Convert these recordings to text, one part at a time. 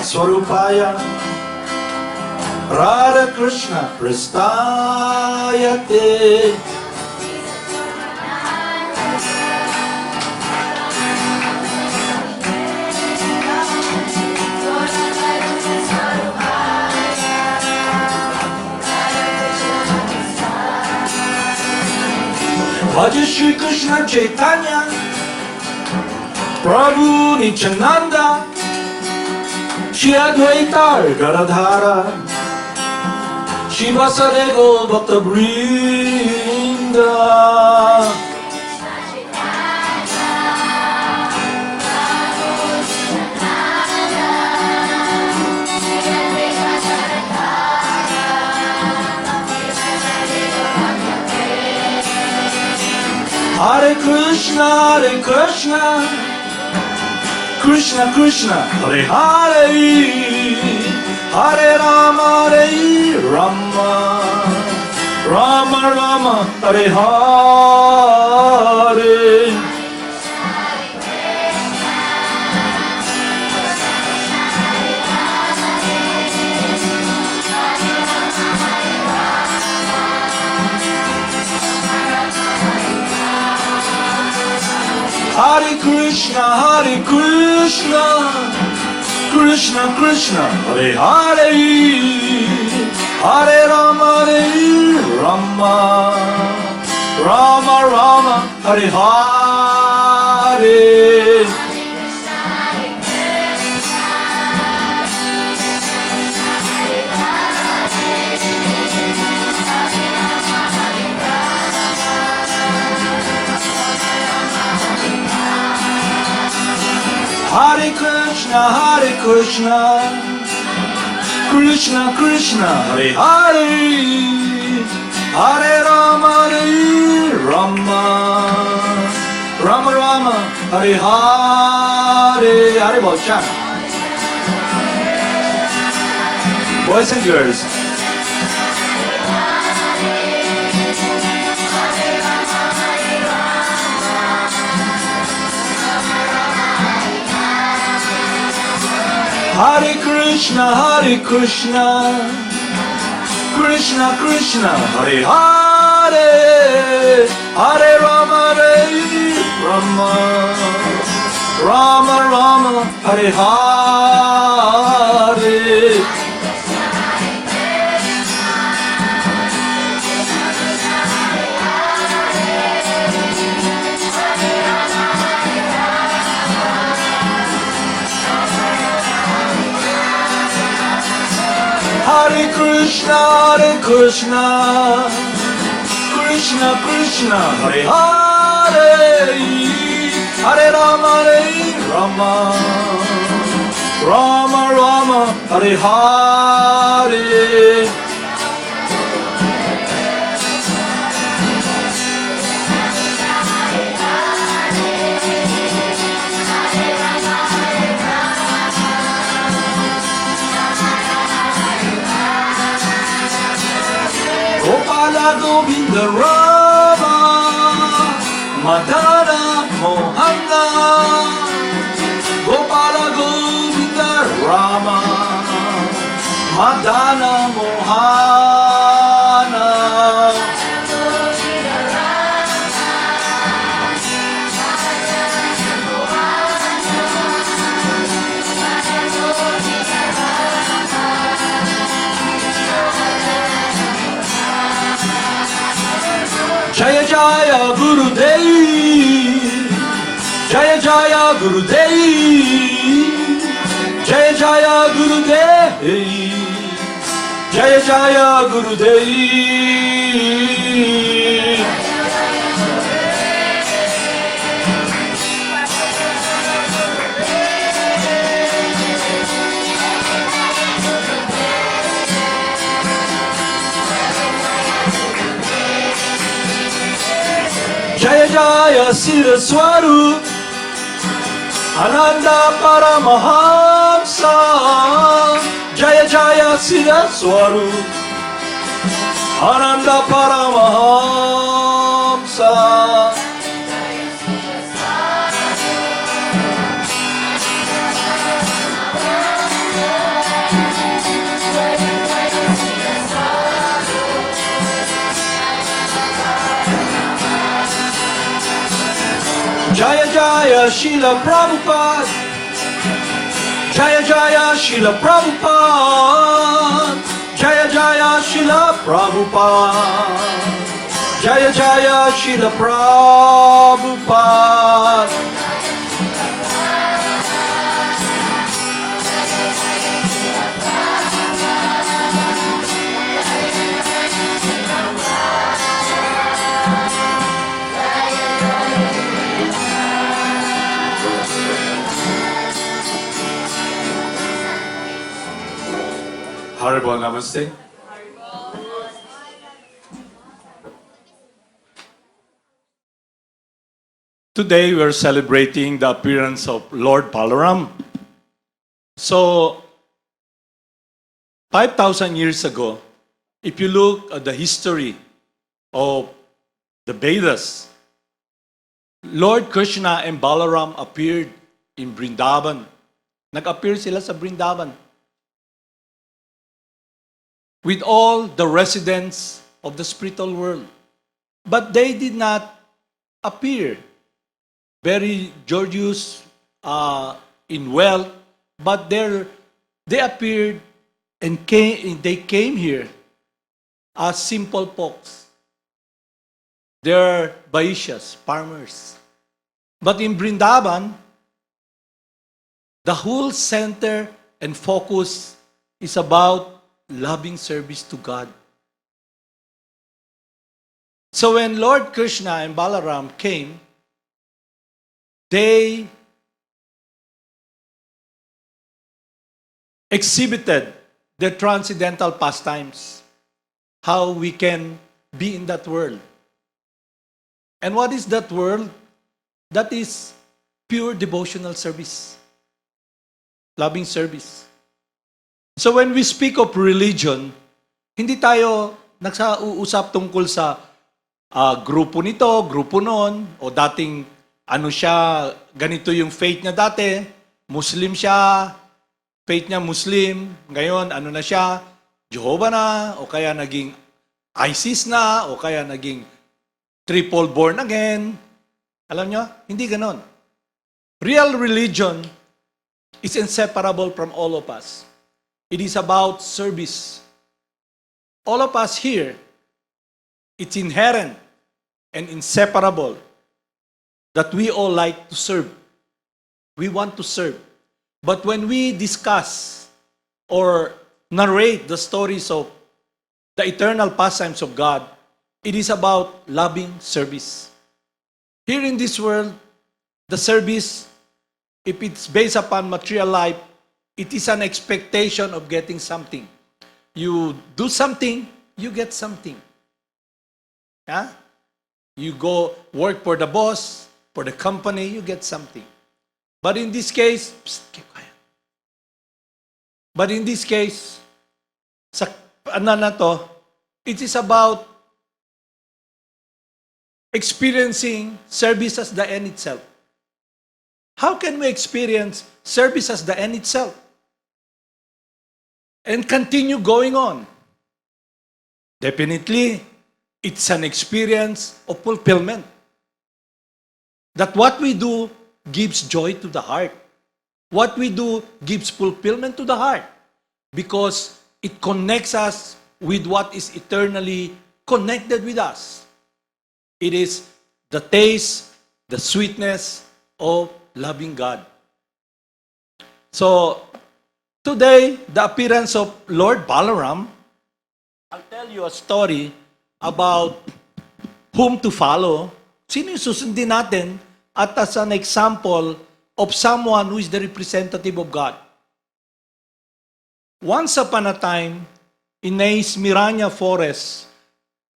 Swarupaya Radha Krishna Prastayate. Bhaja Shri Krishna Chaitanya Prabhu Nityananda Shri Advaita Garadhara Shri Vasudeva Bhakta Vrinda. Hare Krishna, Krishna Krishna, Hare Hare, Hare Rama, Hare Rama, Rama Rama, Hare Hare. Hare Krishna, Krishna Krishna, Hare Hare, Hare Rama, Hare Rama, Rama Rama, Hare Hare. Hare Krishna, Krishna Krishna, Hare Hare, Hare Rama, Hare Rama, Rama Rama, Hare Hare. Hare Bhajan. Boys and girls. Hare Krishna, Krishna Krishna, Hare Hare, Hare Rama, Hare Rama, Rama Rama, Hare Hare. Hare Krishna, Krishna Krishna, Hare Hare, Hare Rama, Hare Rama, Rama Rama, Hare Hare. Gopala Govinda Rama Madana Mohana. Gopala Govinda Rama Madana Mohana. Jaya Jaya Gurudev, Jaya Jaya Gurudev, Jaya Jaya Gurudev, Jaya Jaya Gurudev. Jaya Jaya Sira Swarup Ananda Paramahamsa. Jaya Jaya Sira Swarup Ananda Paramahamsa. Jaya Jaya Srila Prabhupada. Jaya Jaya Srila Prabhupada. Jaya Jaya Srila Prabhupada. Jaya Jaya Srila Prabhupada. Haribol Namaste. Today we are celebrating the appearance of Lord Balaram. So, 5,000 years ago, if you look at the history of the Vedas, Lord Krishna and Balaram appeared in Vrindavan. Nag-appear sila sa Vrindavan with all the residents of the spiritual world. But they did not appear very gorgeous in wealth, but they appeared and they came here as simple folks. They're Vaishyas, farmers. But in Vrindavan, the whole center and focus is about loving service to God. So when Lord Krishna and Balaram came, they exhibited their transcendental pastimes, how we can be in that world. And what is that world? That is pure devotional service, loving service. So when we speak of religion, hindi tayo nagsausap tungkol sa grupo nito, grupo noon, o dating ano siya, ganito yung faith niya dati, Muslim siya, faith niya Muslim, ngayon ano na siya, Jehovah na, o kaya naging ISIS na, o kaya naging triple born again. Alam nyo, hindi ganon. Real religion is inseparable from all of us. It is about service. All of us here, it's inherent and inseparable that we all like to serve. We want to serve. But when we discuss or narrate the stories of the eternal pastimes of God, it is about loving service. Here in this world, the service, if it's based upon material life, it is an expectation of getting something. You do something, you get something. Yeah? You go work for the boss, for the company, you get something. But in this case, keep quiet. But in this case, sa ano na to, it is about experiencing service as the end itself. How can we experience service as the end itself and continue going on? Definitely, it's an experience of fulfillment. That what we do gives joy to the heart. What we do gives fulfillment to the heart because it connects us with what is eternally connected with us. It is the taste, the sweetness of loving God. So, today, the appearance of Lord Balaram, I'll tell you a story about whom to follow. Sino yung susundin natin at as an example of someone who is the representative of God. Once upon a time, in Nais Miranya Forest,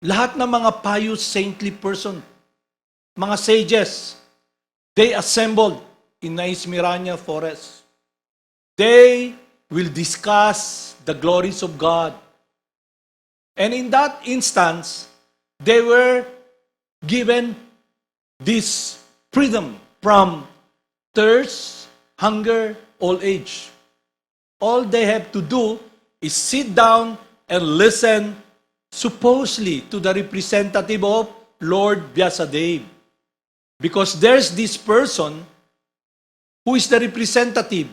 lahat ng mga pious saintly person, mga sages, they assembled in Nais Miranya Forest. They will discuss the glories of God. And in that instance, they were given this freedom from thirst, hunger, old age. All they have to do is sit down and listen supposedly to the representative of Lord Vyasadeva. Because there's this person who is the representative,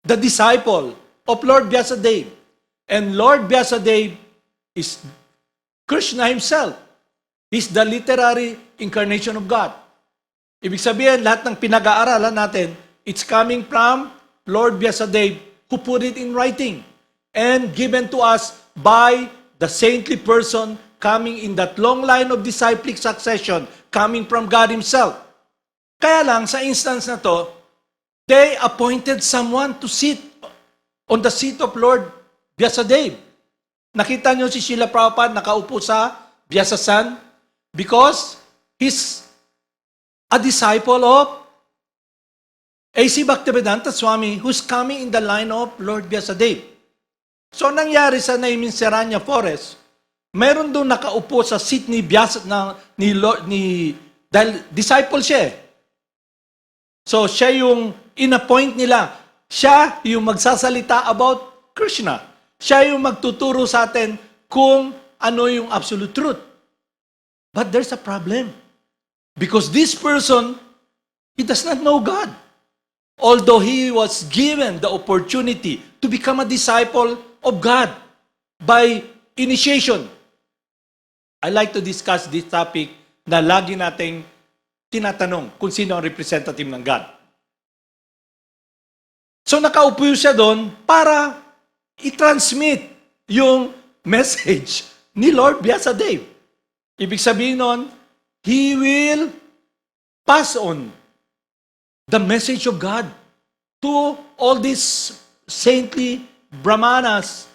the disciple of Lord Vyasadeva. And Lord Vyasadeva is Krishna himself. He's the literary incarnation of God. Ibig sabihin, lahat ng pinag-aaralan natin, it's coming from Lord Vyasadeva who put it in writing and given to us by the saintly person coming in that long line of disciplic succession coming from God himself. Kaya lang, sa instance na to, they appointed someone to sit on the seat of Lord Vyasadeva. Nakita nyo si Srila Prabhupada nakaupo sa Vyasasan because he's a disciple of A.C. Bhaktivedanta Swami who's coming in the line of Lord Vyasadeva. So nangyari sa Naiminseranya Forest, meron doon nakaupo sa seat ni Vyasa dahil disciple siya. So siya yung in-appoint nila. Siya yung magsasalita about Krishna. Siya yung magtuturo sa atin kung ano yung absolute truth. But there's a problem. Because this person, he does not know God. Although he was given the opportunity to become a disciple of God by initiation. I like to discuss this topic na lagi nating tinatanong kung sino ang representative ng God. So nakaupo siya doon para i-transmit yung message ni Lord Vyasadeva. Ibig sabihin nun, he will pass on the message of God to all these saintly brahmanas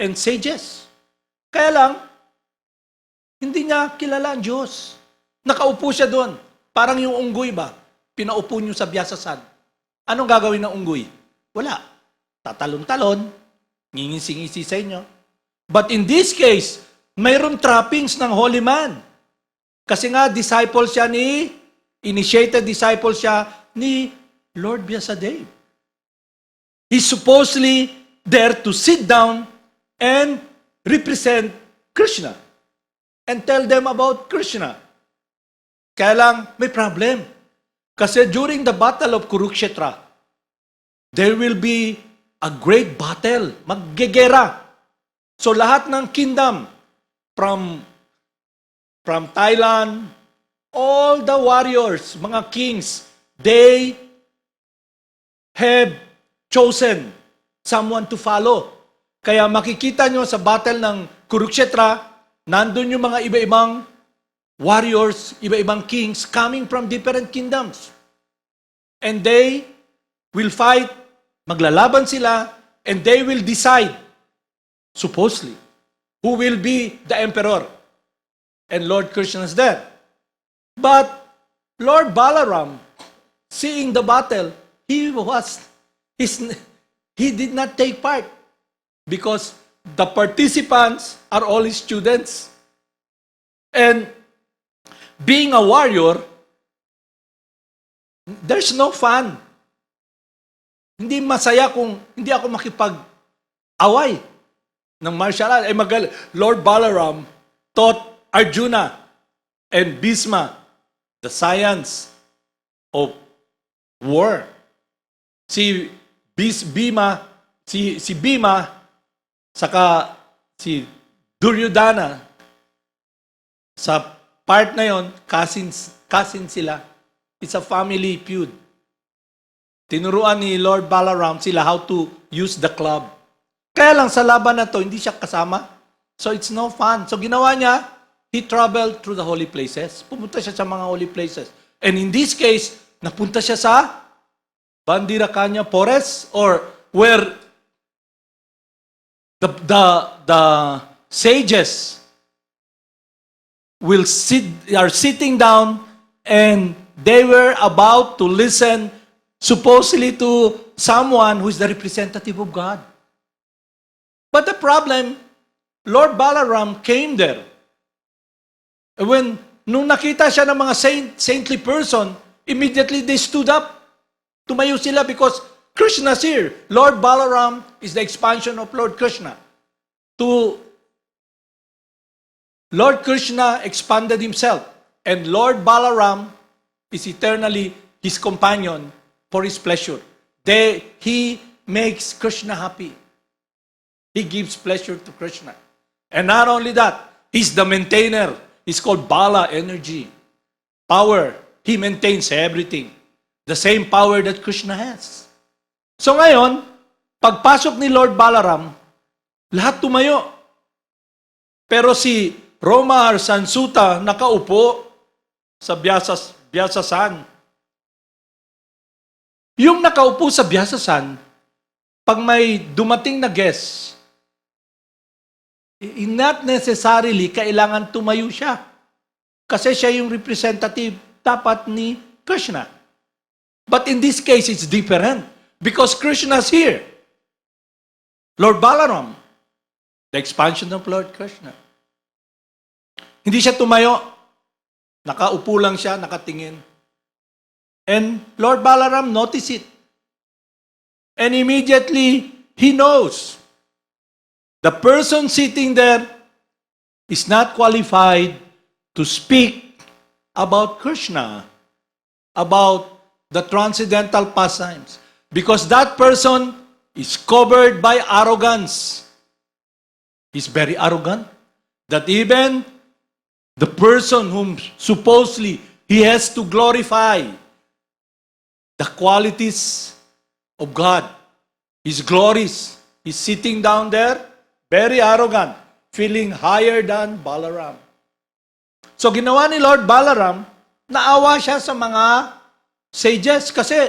and sages. Kaya lang, hindi niya kilala ang Diyos. Nakaupo siya doon. Parang yung unggoy ba? Pinaupo niyo sa Vyasasan. Anong gagawin ng unggoy? Wala. Tatalon-talon, ngingisi-ngisi sa inyo. But in this case, mayroon trappings ng holy man. Kasi nga, initiated disciple siya ni Lord Vyasadeva. He's supposedly there to sit down and represent Krishna and tell them about Krishna. Kaya lang, may problem. Kasi during the battle of Kurukshetra, there will be a great battle. Maggegera. So lahat ng kingdom from Thailand, all the warriors, mga kings, they have chosen someone to follow. Kaya makikita nyo sa battle ng Kurukshetra, nandun yung mga iba-ibang warriors, iba-ibang kings coming from different kingdoms. And they will fight, maglalaban sila, and they will decide, supposedly, who will be the emperor. And Lord Krishna is there. But Lord Balaram, seeing the battle, he did not take part because the participants are all his students. And being a warrior, there's no fun. Hindi masaya kung hindi ako makipag-away ng martial art. Lord Balaram taught Arjuna and Bhisma the science of war. Si Bhima, saka si Duryodhana, sa part na yon, cousin sila. It's a family feud. Tinuruan ni Lord Balaram sila how to use the club. Kaya lang sa laban na to, hindi siya kasama. So it's no fun. So ginawa niya, he traveled through the holy places. Pumunta siya sa mga holy places. And in this case, napunta siya sa Bandirakanya Forest or where the sages are sitting down and they were about to listen supposedly to someone who is the representative of God. But the problem, Lord Balaram came there. Nung nakita siya ng mga saintly person, immediately they stood up. Tumayo sila because Krishna's here. Lord Balaram is the expansion of Lord Krishna. Lord Krishna expanded himself. And Lord Balaram is eternally his companion for his pleasure. He makes Krishna happy. He gives pleasure to Krishna. And not only that, he's the maintainer. He's called Bala energy. Power. He maintains everything. The same power that Krishna has. So ngayon, pagpasok ni Lord Balaram, lahat tumayo. Pero si Roma Sansuta nakaupo sa Byasasan. Yung nakaupo sa Byasasan, pag may dumating na guest, not necessarily kailangan tumayo siya. Kasi siya yung representative dapat ni Krishna. But in this case, it's different. Because Krishna's here. Lord Balaram, the expansion of Lord Krishna. Hindi siya tumayo. Nakaupo lang siya, nakatingin. And Lord Balaram noticed it. And immediately, he knows the person sitting there is not qualified to speak about Krishna, about the transcendental pastimes. Because that person is covered by arrogance. He's very arrogant. That even the person whom supposedly he has to glorify the qualities of God, His glories, he's sitting down there, very arrogant, feeling higher than Balaram. So ginawa ni Lord Balaram, naawa siya sa mga sages kasi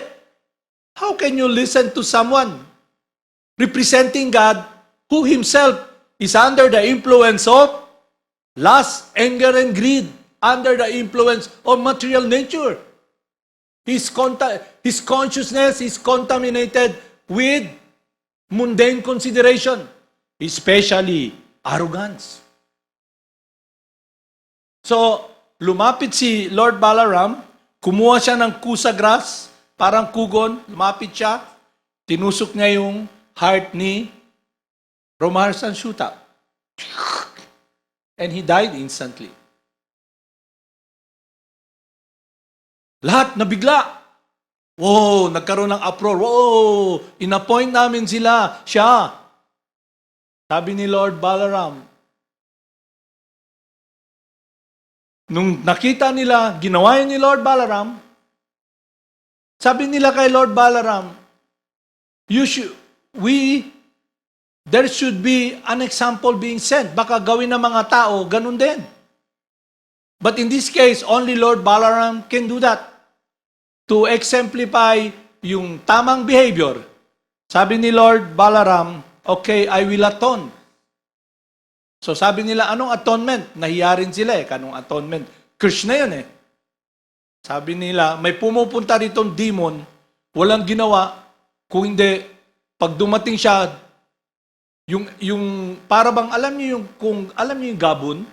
how can you listen to someone representing God who himself is under the influence of lust, anger, and greed, under the influence of material nature. His consciousness is contaminated with mundane consideration, especially arrogance. So, lumapit si Lord Balaram, kumuha siya ng kusa grass, parang kugon, lumapit siya, tinusok niya yung heart ni Romar Sansuta. And he died instantly. Lahat nabigla. Wow, nagkaroon ng uproar. Wow, inappoint namin sila. Siya. Sabi ni Lord Balaram, nung nakita nila, ginawa yun ni Lord Balaram, sabi nila kay Lord Balaram, there should be an example being sent. Baka gawin ng mga tao, ganun din. But in this case, only Lord Balaram can do that. To exemplify yung tamang behavior. Sabi ni Lord Balaram, okay, I will atone. So sabi nila, anong atonement? Nahiya rin sila kanong atonement. Krishna yun Sabi nila, may pumupunta ritong demon, walang ginawa, kung hindi, pag dumating siya, yung para bang alam niyo yung gabon,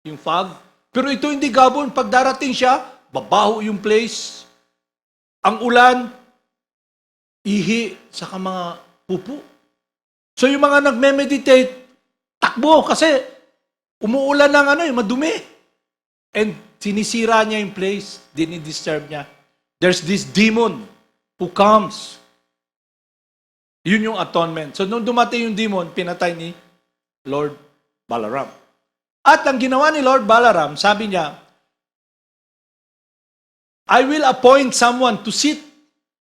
yung fog, pero ito hindi gabon, pag darating siya, babaho yung place, ang ulan, ihi, saka mga pupo. So yung mga nagme-meditate, takbo kasi umuulan ng madumi. And sinisira niya yung place, dinidisturb niya. There's this demon who comes. Yun yung atonement. So nung dumating yung demon, pinatay ni Lord Balaram. At ang ginawa ni Lord Balaram, sabi niya, I will appoint someone to sit,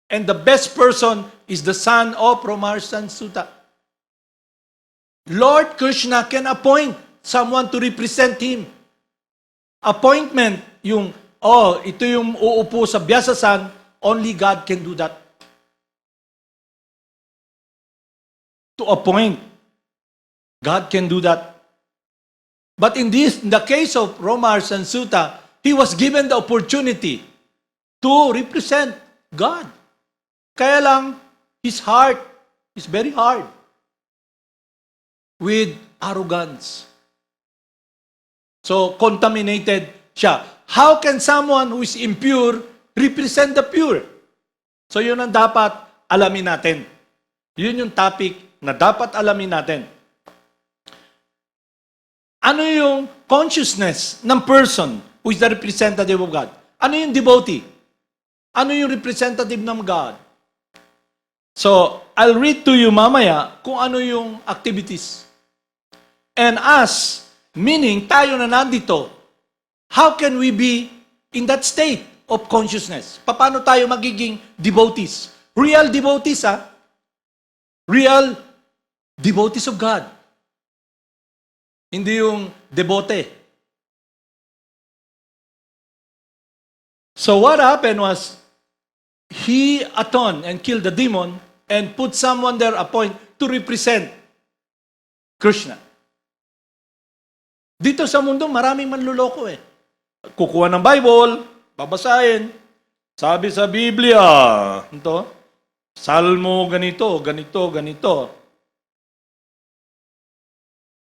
and the best person is the son of Romar Sansuta. Lord Krishna can appoint someone to represent him. Appointment, ito yung uupo sa Byasasan, only God can do that. To appoint. God can do that. But in the case of Romar Sansuta, he was given the opportunity to represent God. Kaya lang, his heart is very hard with arrogance. So, contaminated siya. How can someone who is impure represent the pure? So, yun ang dapat alamin natin. Yun yung topic na dapat alamin natin. Ano yung consciousness ng person who is the representative of God? Ano yung devotee? Ano yung representative ng God? So, I'll read to you mamaya kung ano yung activities. And us, meaning tayo na nandito, how can we be in that state of consciousness? Paano tayo magiging devotees? Real devotees, ha? Real devotees of God. Hindi yung devote. So what happened was, he atoned and killed the demon and put someone there appointed to represent Krishna. Dito sa mundo, maraming manluloko eh. Kukuha ng Bible, babasahin. Sabi sa Biblia, ito, Salmo ganito, ganito, ganito.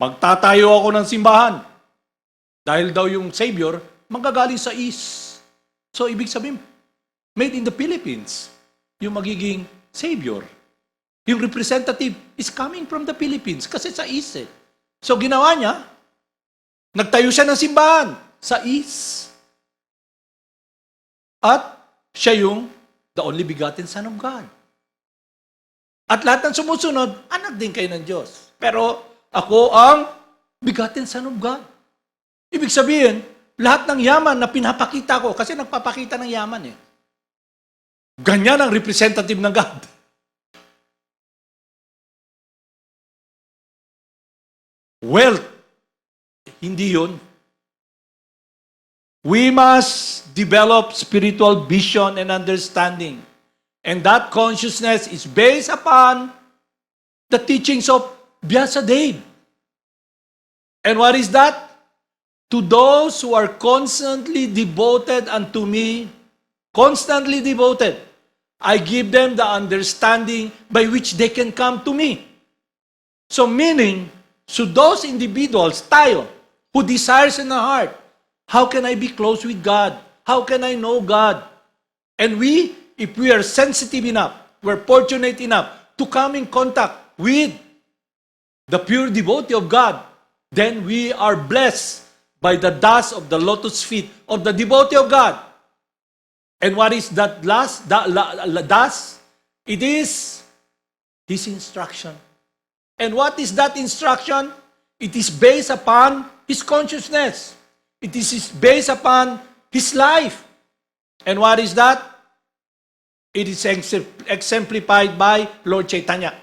Magtatayo ako ng simbahan. Dahil daw yung Savior, manggagaling sa East. So, ibig sabihin, made in the Philippines, yung magiging Savior. Yung representative is coming from the Philippines kasi sa East eh. So, ginawa niya, nagtayo siya ng simbahan sa East. At siya yung the only begotten Son of God. At lahat ng sumusunod, anak din kayo ng Diyos. Pero ako ang begotten Son of God. Ibig sabihin, lahat ng yaman na pinapakita ko, kasi nagpapakita ng yaman eh. Ganyan ang representative ng God. Wealth, hindi yun. We must develop spiritual vision and understanding. And that consciousness is based upon the teachings of Vyasadeva. And what is that? To those who are constantly devoted unto me, constantly devoted, I give them the understanding by which they can come to me. So meaning, so those individuals, tayo, who desires in the heart, how can I be close with God? How can I know God? And we, if we are sensitive enough, we're fortunate enough to come in contact with the pure devotee of God, then we are blessed by the dust of the lotus feet of the devotee of God. And what is that dust? It is His instruction. And what is that instruction? It is based upon His consciousness. It is based upon His life. And what is that? It is exemplified by Lord Chaitanya.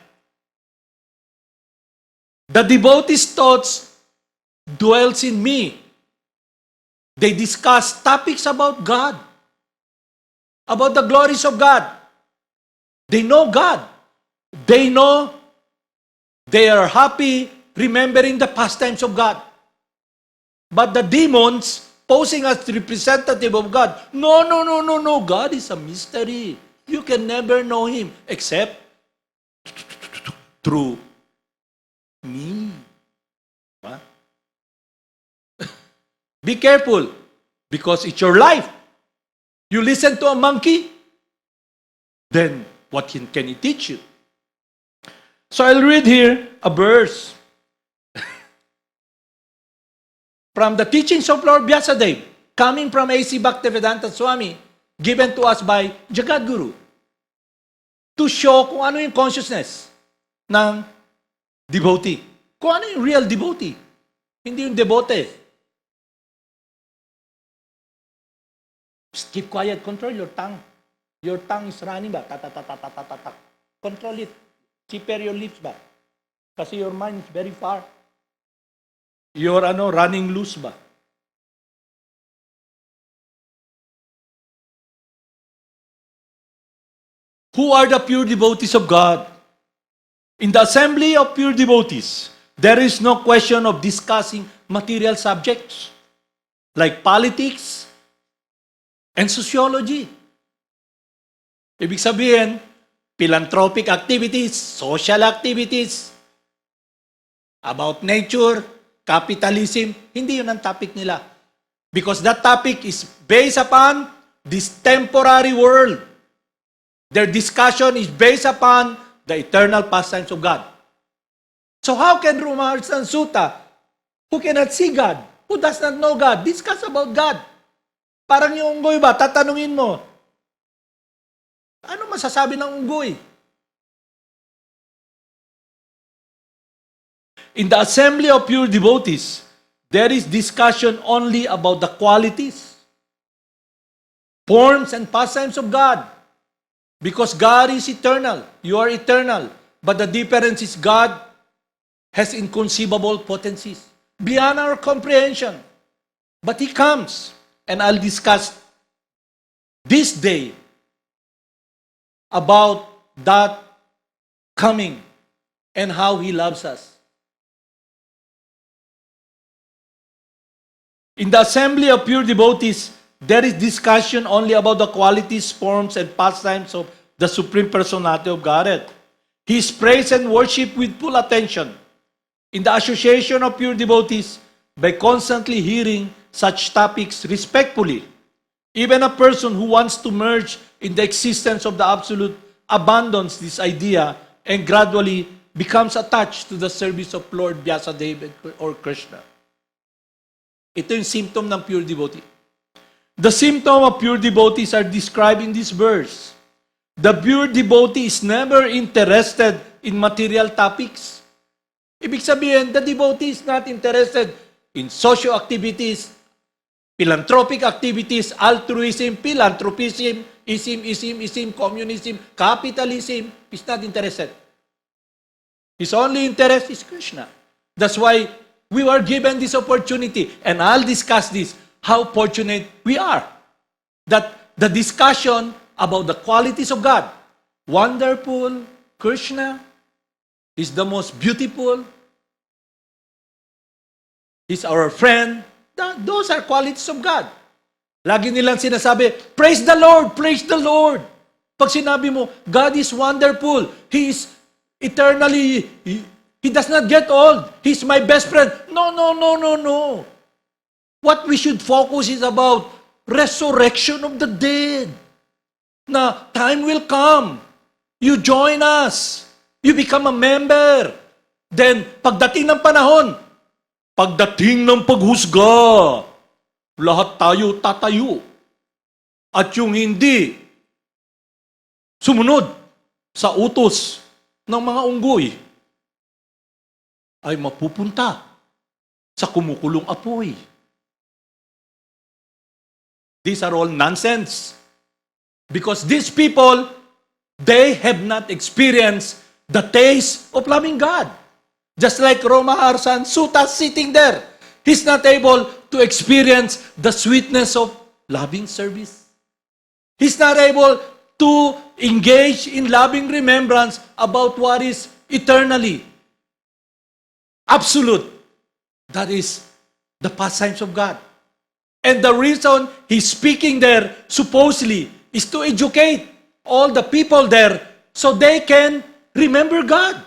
The devotee's thoughts dwells in me. They discuss topics about God, about the glories of God. They know God. They know they are happy remembering the pastimes of God. But the demons, posing as representative of God, no, God is a mystery. You can never know Him except through me. What? Be careful, because it's your life. You listen to a monkey, then what can he teach you? So I'll read here a verse from the teachings of Lord Vyasadeva, coming from A.C. Bhaktivedanta Swami, given to us by Jagadguru, to show kung ano yung consciousness ng devotee. Kung ano yung real devotee. Hindi yung devote. Keep quiet. Control your tongue. Your tongue is running ba? Ta-ta-ta-ta-ta-ta-ta. Control it. Keep your lips ba? Kasi your mind is very far. You're running loose ba? Who are the pure devotees of God? In the assembly of pure devotees, there is no question of discussing material subjects like politics and sociology. Ibig sabihin, philanthropic activities, social activities, about nature, capitalism, hindi yun ang topic nila. Because that topic is based upon this temporary world. Their discussion is based upon the eternal pastimes of God. So how can Rumars and Sutta, who cannot see God, who does not know God, discuss about God? Parang yung unggoy ba, tatanungin mo, ano masasabi ng unggoy? In the assembly of pure devotees, there is discussion only about the qualities, forms, and pastimes of God. Because God is eternal. You are eternal. But the difference is God has inconceivable potencies beyond our comprehension. But He comes, and I'll discuss this day about that coming and how He loves us. In the assembly of pure devotees, there is discussion only about the qualities, forms, and pastimes of the Supreme Personality of Godhead. He is praised and worshipped with full attention. In the association of pure devotees, by constantly hearing such topics respectfully, even a person who wants to merge in the existence of the Absolute abandons this idea and gradually becomes attached to the service of Lord Vyasadeva or Krishna. Ito yung symptom ng pure devotee. The symptom of pure devotees are described in this verse. The pure devotee is never interested in material topics. Ibig sabihin, the devotee is not interested in social activities, philanthropic activities, altruism, philanthropism, ism, communism, capitalism. He's not interested. His only interest is Krishna. That's why we were given this opportunity, and I'll discuss this, how fortunate we are. That the discussion about the qualities of God, wonderful, Krishna is the most beautiful, He's our friend. Those are qualities of God. Lagi nilang sinasabi, praise the Lord, praise the Lord. Pag sinabi mo, God is wonderful, He is eternally, He does not get old, He's my best friend. No. What we should focus is about resurrection of the dead. Na time will come. You join us. You become a member. Then, pagdating ng panahon, pagdating ng paghusga, lahat tayo tatayo. At yung hindi sumunod sa utos ng mga unggoy ay mapupunta sa kumukulong apoy. These are all nonsense. Because these people, they have not experienced the taste of loving God. Just like Roma Arsan Sutta sitting there. He's not able to experience the sweetness of loving service. He's not able to engage in loving remembrance about what is eternally absolute. That is the pastimes of God. And the reason he's speaking there, supposedly, is to educate all the people there so they can remember God.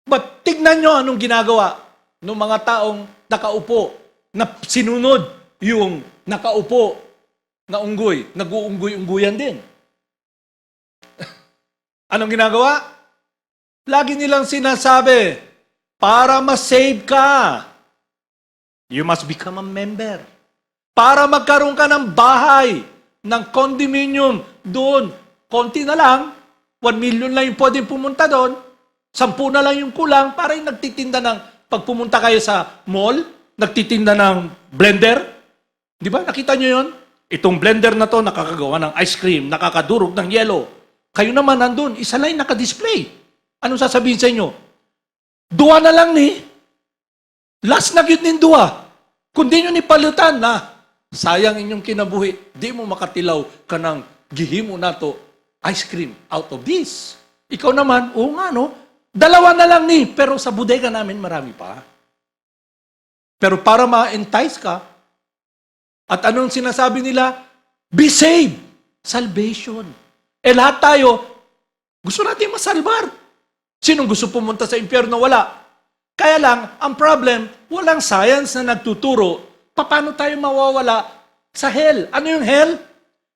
But tignan nyo anong ginagawa ng mga taong nakaupo na sinunod yung nakaupo na unggoy. Nag-uunggoy-unggoyan din. Anong ginagawa? Lagi nilang sinasabi, para ma-save ka, you must become a member. Para magkaroon ka ng bahay, ng condominium doon, konti na lang, 1 million lang yung pwedeng pumunta doon, 10 na lang yung kulang, para yung nagtitinda ng, pag pumunta kayo sa mall, nagtitinda ng blender. Di ba? Nakita nyo yun? Itong blender na to, nakakagawa ng ice cream, nakakadurog ng yelo. Kayo naman nandun, isa lang yung nakadisplay. Anong sasabihin sa inyo? Dua na lang ni. Last na yun din dua. Kung di nyo nipalutan na, sayang inyong kinabuhi, di mo makatilaw ka ng gihimo na to ice cream out of this. Ikaw naman, oo nga no, 2 na lang ni, pero sa bodega namin marami pa. Pero para ma-entice ka, at anong sinasabi nila? Be saved. Salvation. Eh lahat tayo, gusto natin masalbar. Sinong gusto pumunta sa impyerno? Wala. Kaya lang, ang problem, walang science na nagtuturo paano tayo mawawala sa hell. Ano yung hell?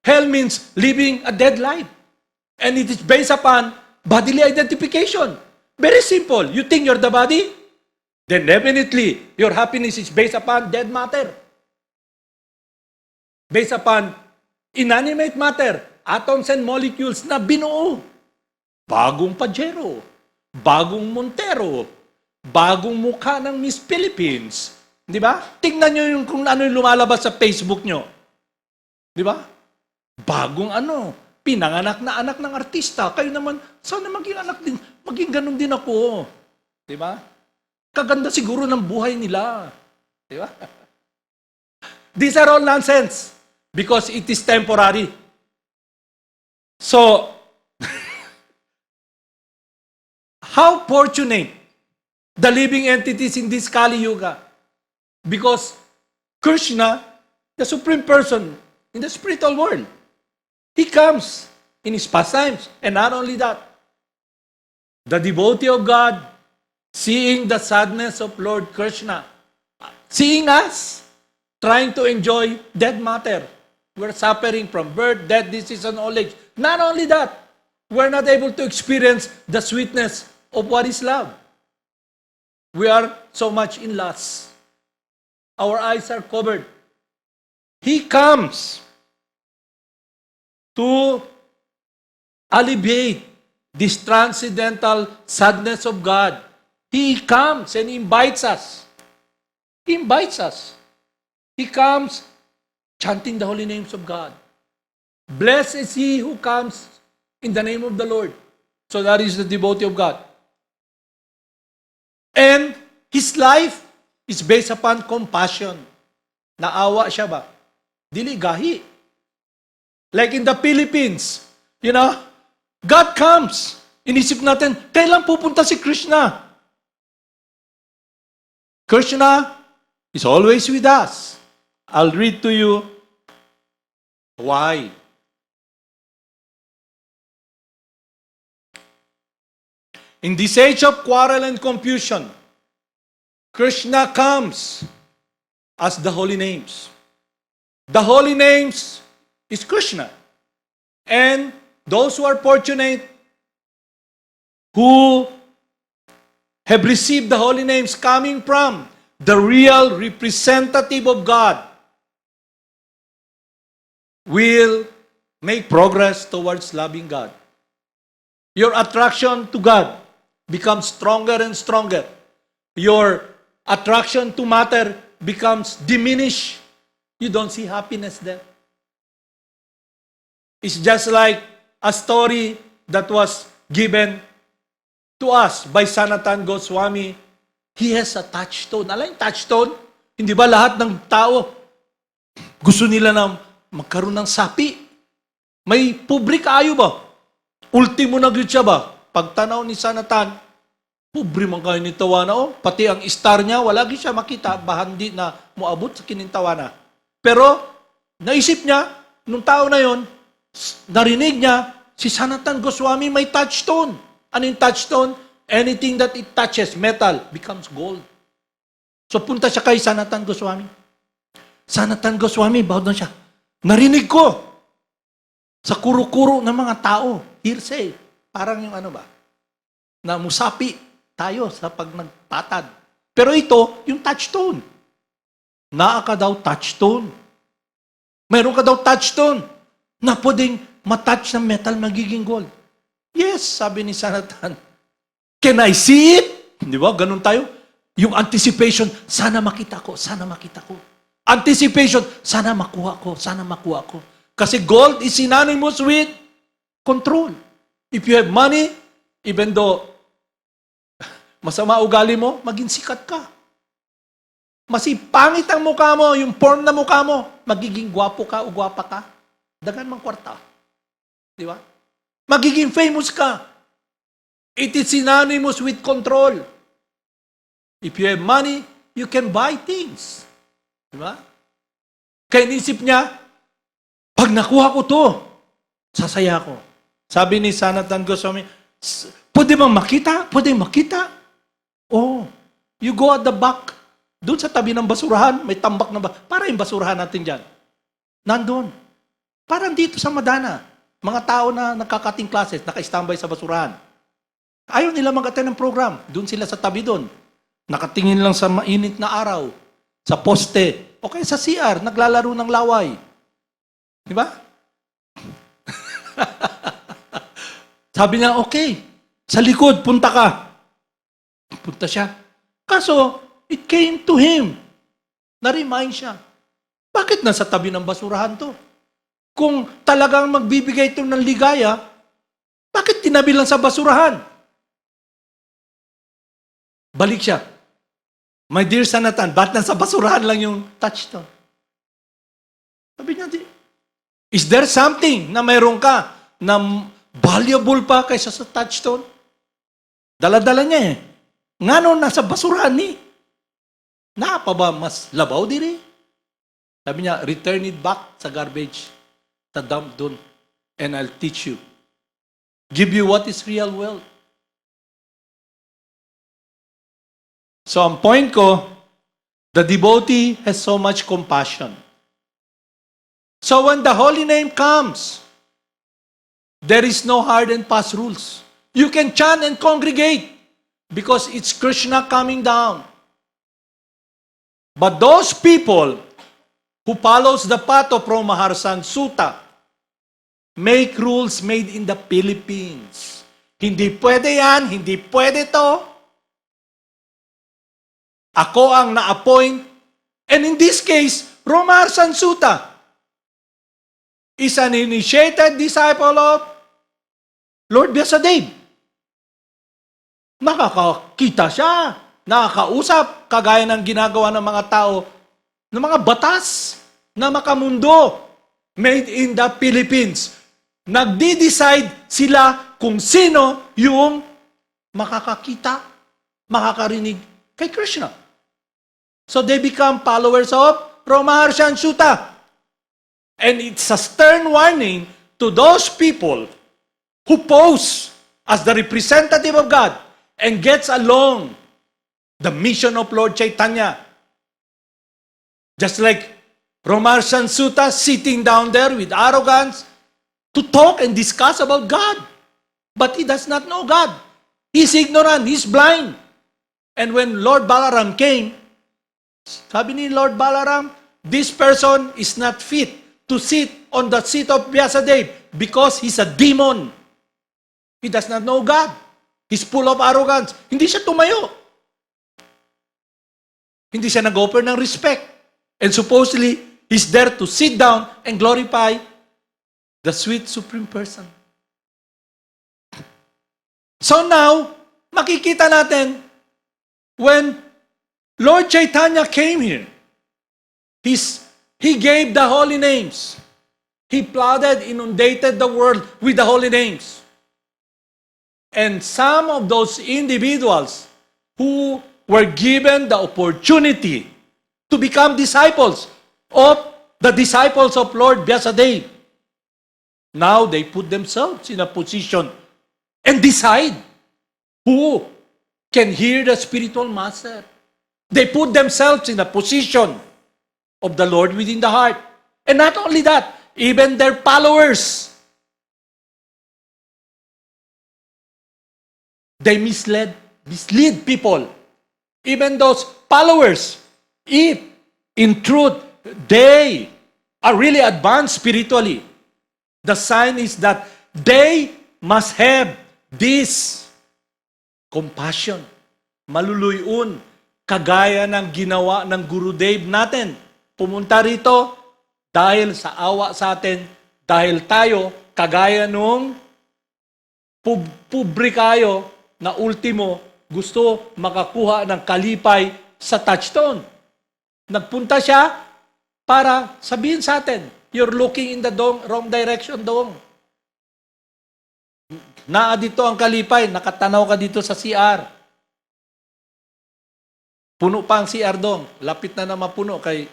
Hell means living a dead life. And it is based upon bodily identification. Very simple. You think you're the body? Then definitely, your happiness is based upon dead matter. based upon inanimate matter, atoms and molecules na binuo. Bagong Pajero, bagong Montero, bagong mukha ng Miss Philippines. Di ba? Tingnan nyo yung kung ano yung lumalabas sa Facebook nyo. Di ba? Bagong pinanganak na anak ng artista. Kayo naman, sana maging anak din, maging ganun din ako. Di ba? Kaganda siguro ng buhay nila. Di ba? These are all nonsense because it is temporary. So, how fortunate the living entities in this Kali Yuga. Because Krishna, the supreme person in the spiritual world, he comes in his pastimes. And not only that, the devotee of God, seeing the sadness of Lord Krishna, seeing us, trying to enjoy dead matter. We're suffering from birth, death, disease, and old age. Not only that, we're not able to experience the sweetness of what is love. We are so much in lust. Our eyes are covered. He comes to alleviate this transcendental sadness of God. He comes and invites us. He invites us. He comes chanting the holy names of God. Blessed is he who comes in the name of the Lord. So that is the devotee of God. And his life is based upon compassion. Naawa siya ba? Dili gahi. Like in the Philippines, God comes. Inisip natin, kailan pupunta si Krishna? Krishna is always with us. I'll read to you why. In this age of quarrel and confusion, Krishna comes as the holy names. The holy names is Krishna. And those who are fortunate, who have received the holy names coming from the real representative of God, will make progress towards loving God. Your attraction to God becomes stronger and stronger. Your attraction to matter becomes diminished. You don't see happiness there. It's just like a story that was given to us by Sanatan Goswami. He has a touchstone. Alam yung touchstone? Hindi ba lahat ng tao gusto nila na magkaroon ng sapi? May pobre kaayo ba? Ultimo na gyud siya ba? Pagtanaw ni Sanatan, pobre man kayo ni tawana. Pati ang star niya, wala gyud siya makita, bahandi na moabot sa kinintawana. Pero, naisip niya, nung tao na yon, narinig niya, si Sanatan Goswami may touchstone. Ano yung touchstone? Anything that it touches, metal, becomes gold. So punta siya kay Sanatan Goswami. Sanatan Goswami, bawd na siya. Narinig ko sa kuro-kuro ng mga tao, hearsay, parang yung na musapi tayo sa pag nagpatad. Pero ito, yung touchstone. Naa ka daw touchstone. Meron ka daw touchstone na pwedeng matouch ng metal, magiging gold. Yes, sabi ni Sanatan. Can I see it? Di ba? Ganun tayo. Yung anticipation, sana makita ko, sana makita ko. Anticipation, sana makuha ko, sana makuha ko. Kasi gold is synonymous with control. If you have money, even though masama ugali mo, maging sikat ka. Masipangit ang mukha mo, yung form na mukha mo, magiging gwapo ka o gwapa ka. Dagan mang kwarta. Di ba? Magiging famous ka. It is synonymous with control. If you have money, you can buy things. Di ba? Kaya inisip niya, pag nakuha ko to, sasaya ko. Sabi ni Sanatan Goswami, pwede bang makita? Pwede makita? Oh, you go at the back. Doon sa tabi ng basurahan, may tambak na para yung basurahan natin dyan. Nandun. Parang dito sa Madana. Mga tao na nakakating classes, naka-standby sa basurahan. Ayaw nila mag-attend ng program. Doon sila sa tabi doon. Nakatingin lang sa mainit na araw. Sa poste. O kaya sa CR, naglalaro ng laway. Di ba? Sabi niya, okay, sa likod, punta ka. Punta siya. Kaso, it came to him. Na-remind siya. Bakit nasa tabi ng basurahan to? Kung talagang magbibigay ito ng ligaya, bakit tinabi lang sa basurahan? Balik siya. My dear Sanatan, ba't nasa basurahan lang yung touchstone? Sabi niya, is there something na mayroon ka na valuable pa kaysa sa touchstone? Dala-dala niya eh. Nga no, nasa basurahan ni. Napa ba mas labaw diri? Sabi niya, return it back sa garbage. Sa dump dun. And I'll teach you. Give you what is real wealth. So ang point ko, the devotee has so much compassion. So when the holy name comes, there is no hard and fast rules. You can chant and congregate because it's Krishna coming down. But those people who follows the path of Maharsan Sutta make rules made in the Philippines. Hindi pwede yan, hindi pwede to. Ako ang na-appoint. And in this case, Maharsan Sutta is an initiated disciple of Lord Vyasadeva. Nakakakita siya, nakakausap, kagaya ng ginagawa ng mga tao, ng mga batas na makamundo made in the Philippines. Nagdi-decide sila kung sino yung makakakita, makakarinig kay Krishna. So they become followers of Maharsan Sutta. And it's a stern warning to those people who pose as the representative of God and gets along the mission of Lord Chaitanya. Just like Maharsan Sutta sitting down there with arrogance to talk and discuss about God. But he does not know God. He's ignorant, he's blind. And when Lord Balaram came, sabi ni Lord Balaram, this person is not fit to sit on the seat of Vyasadeva because he's a demon. He does not know God. He's full of arrogance. Hindi siya tumayo. Hindi siya nag-offer ng respect. And supposedly, he's there to sit down and glorify the sweet Supreme Person. So now, makikita natin, when Lord Chaitanya came here, He gave the holy names. He flooded, inundated the world with the holy names. And some of those individuals who were given the opportunity to become disciples of the disciples of Lord Vyasadeva, now they put themselves in a position and decide who can hear the spiritual master. They put themselves in a position of the Lord within the heart. And not only that, even their followers, they mislead people. Even those followers, if in truth they are really advanced spiritually, the sign is that they must have this compassion, maluluyon, kagaya ng ginawa ng Gurudev natin. Pumunta rito dahil sa awa sa atin, dahil tayo, kagaya nung publikayo na ultimo, gusto makakuha ng kalipay sa touchstone. Nagpunta siya para sabihin sa atin, you're looking in the wrong direction dong. Naa dito ang kalipay, nakatanaw ka dito sa CR. Puno pa ang CR dong. Lapit na na mapuno kay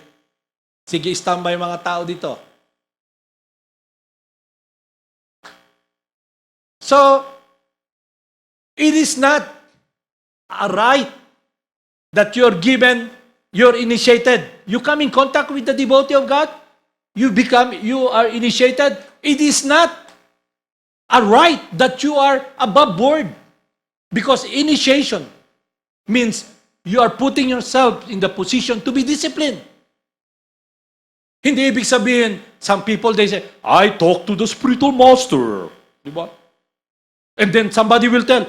sige, standby mga tao dito. So, it is not a right that you're given, you're initiated. You come in contact with the devotee of God, you are initiated. It is not a right that you are above board. Because initiation means you are putting yourself in the position to be disciplined. Hindi ibig sabihin, some people, they say, I talk to the spiritual master. Di ba? And then somebody will tell,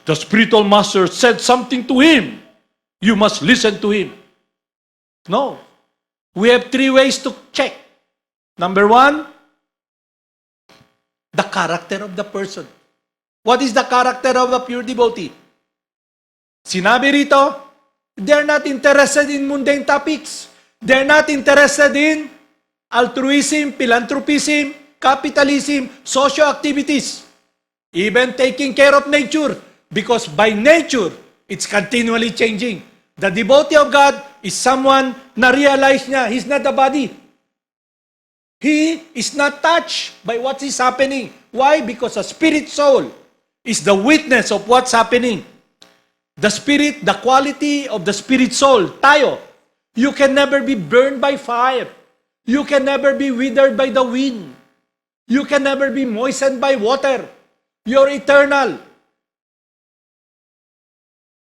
the spiritual master said something to him. You must listen to him. No. We have 3 ways to check. Number 1, the character of the person. What is the character of a pure devotee? Sinabi rito, they're not interested in mundane topics. They're not interested in altruism, philanthropism, capitalism, social activities, even taking care of nature. Because by nature, it's continually changing. The devotee of God is someone na realize niya, he's not the body. He is not touched by what is happening. Why? Because a spirit soul is the witness of what's happening. The spirit, the quality of the spirit soul, tayo. You can never be burned by fire. You can never be withered by the wind. You can never be moistened by water. You're eternal.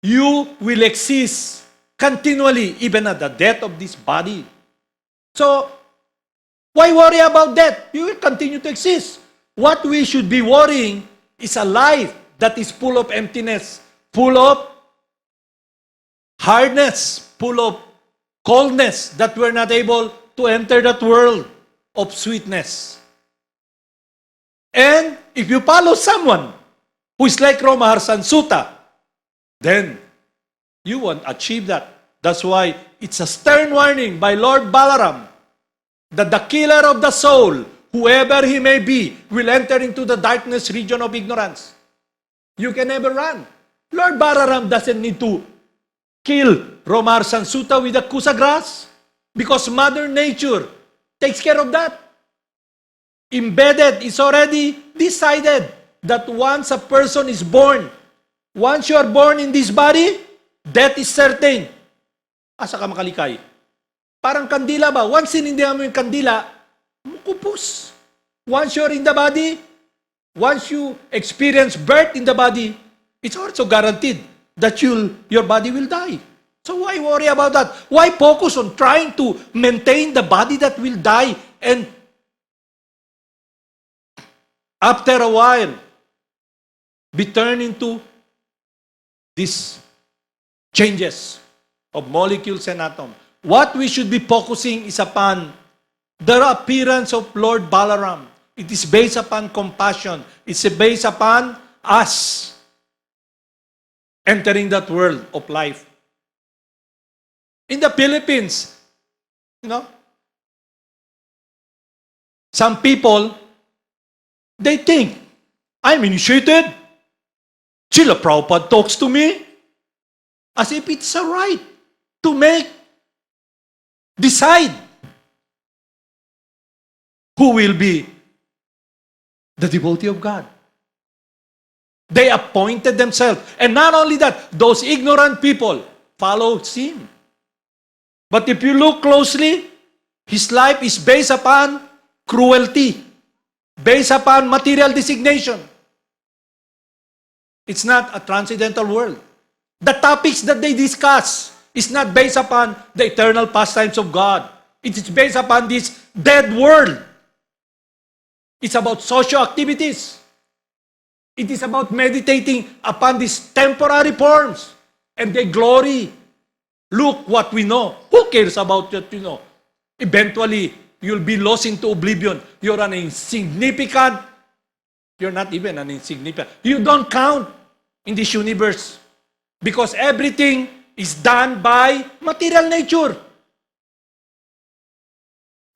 You will exist continually, even at the death of this body. So, why worry about that? You will continue to exist. What we should be worrying is a life that is full of emptiness, full of hardness, full of coldness, that we're not able to enter that world of sweetness. And if you follow someone who is like Romaharsan Sutta, then you won't achieve that. That's why it's a stern warning by Lord Balaram that the killer of the soul, whoever he may be, will enter into the darkness region of ignorance. You can never run. Lord Balaram doesn't need to kill Romaharsan Sutta with a kusa grass because Mother Nature takes care of that. Embedded, is already decided that once a person is born, once you are born in this body, death is certain. Asa ka makalikay? Parang kandila ba? Once sinindihan mo yung kandila, mukupos. Once you're in the body, once you experience birth in the body, it's also guaranteed that your body will die. So why worry about that? Why focus on trying to maintain the body that will die and after a while be turned into these changes of molecules and atoms? What we should be focusing is upon the appearance of Lord Balaram. It is based upon compassion. It's based upon us entering that world of life. In the Philippines, some people, they think, I'm initiated. Srila Prabhupada talks to me as if it's a right to decide who will be the devotee of God. They appointed themselves. And not only that, those ignorant people followed him. But if you look closely, his life is based upon cruelty, based upon material designation. It's not a transcendental world. The topics that they discuss is not based upon the eternal pastimes of God. It is based upon this dead world. It's about social activities. It is about meditating upon these temporary forms. And they glory. Look what we know. Who cares about what you know? Eventually, you'll be lost into oblivion. You're an insignificant. You're not even an insignificant. You don't count in this universe. Because everything is done by material nature.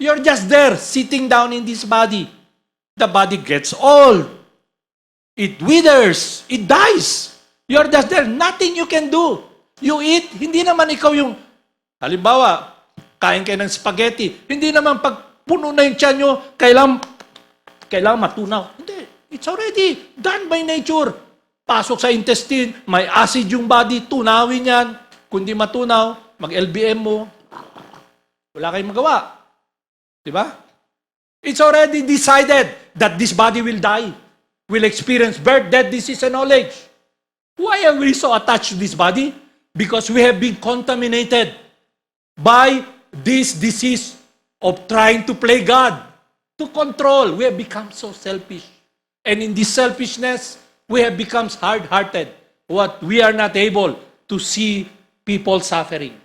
You're just there, sitting down in this body. The body gets old. It withers. It dies. You're just there. Nothing you can do. You eat, hindi naman ikaw yung, halimbawa, kain kayo ng spaghetti. Hindi naman pag puno na yung tiyan nyo, kailangan matunaw. Hindi. It's already done by nature. Pasok sa intestine, may acid yung body, tunawin yan. Kung di matunaw, mag-LBM mo. Wala kayong magawa. Diba? It's already decided that this body will die. Will experience birth, death, disease, and old age. Why are we so attached to this body? Because we have been contaminated by this disease of trying to play God, to control. We have become so selfish. And in this selfishness, we have become hard-hearted. What we are not able to see people suffering,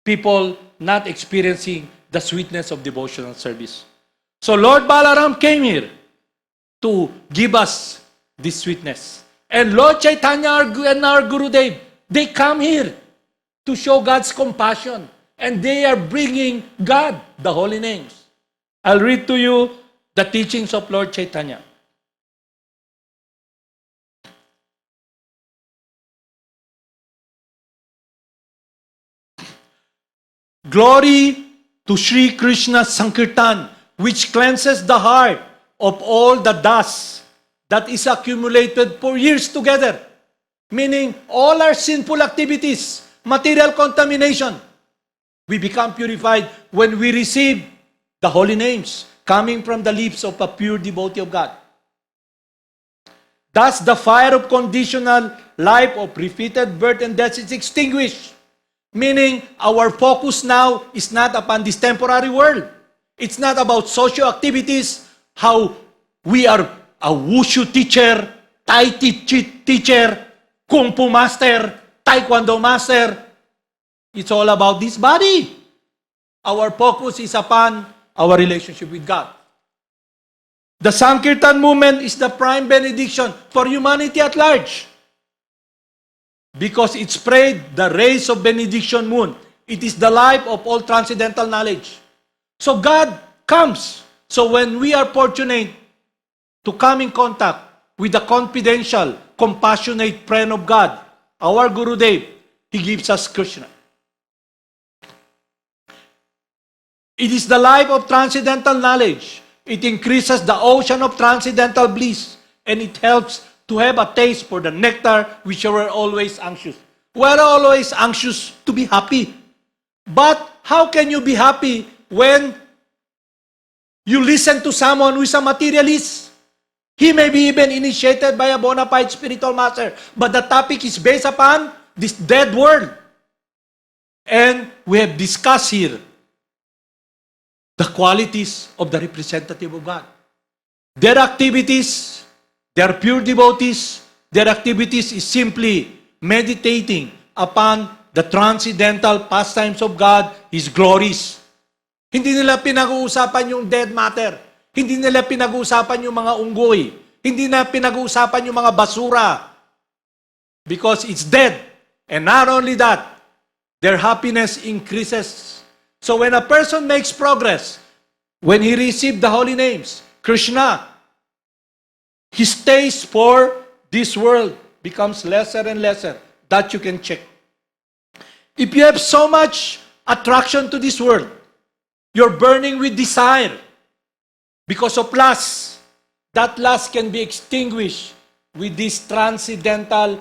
people not experiencing the sweetness of devotional service. So Lord Balaram came here to give us this sweetness. And Lord Chaitanya and our Gurudev, they come here to show God's compassion. And they are bringing God, the holy names. I'll read to you the teachings of Lord Chaitanya. Glory to Sri Krishna Sankirtan, which cleanses the heart of all the dust that is accumulated for years together. Meaning, all our sinful activities, material contamination, we become purified when we receive the holy names coming from the lips of a pure devotee of God. Thus, the fire of conditional life of repeated birth and death is extinguished. Meaning, our focus now is not upon this temporary world. It's not about social activities, how we are a wushu teacher, Tai Chi teacher, Kung Fu master, Taekwondo master. It's all about this body. Our focus is upon our relationship with God. The Sankirtan movement is the prime benediction for humanity at large. Because it spread the rays of benediction moon. It is the life of all transcendental knowledge. So God comes. So when we are fortunate to come in contact with the confidential, compassionate friend of God, our Gurudev, He gives us Krishna. It is the life of transcendental knowledge. It increases the ocean of transcendental bliss. And it helps to have a taste for the nectar which we are always anxious. We are always anxious to be happy. But how can you be happy when you listen to someone who is a materialist? He may be even initiated by a bona fide spiritual master, but the topic is based upon this dead world. And we have discussed here the qualities of the representative of God. Their activities, they are pure devotees. Their activities is simply meditating upon the transcendental pastimes of God, His glories. Hindi nila pinag-uusapan yung dead matter. Hindi nila pinag-uusapan yung mga unggoy. Hindi na pinag-uusapan yung mga basura. Because it's dead. And not only that, their happiness increases. So when a person makes progress, when he received the holy names, Krishna, his taste for this world becomes lesser and lesser. That you can check. If you have so much attraction to this world, you're burning with desire because of lust. That lust can be extinguished with these transcendental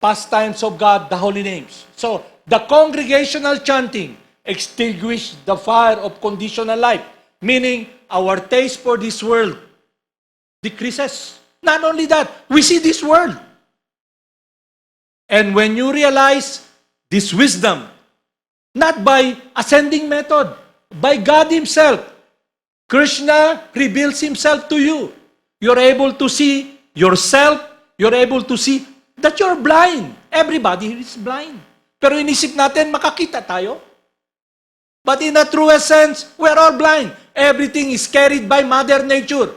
pastimes of God, the holy names. So, the congregational chanting extinguish the fire of conditional life, meaning our taste for this world decreases. Not only that, we see this world. And when you realize this wisdom, not by ascending method, by God Himself, Krishna reveals Himself to you. You're able to see yourself, you're able to see that you're blind. Everybody here is blind. Pero inisip natin, makakita tayo. But in a true sense, we're all blind. Everything is carried by Mother Nature.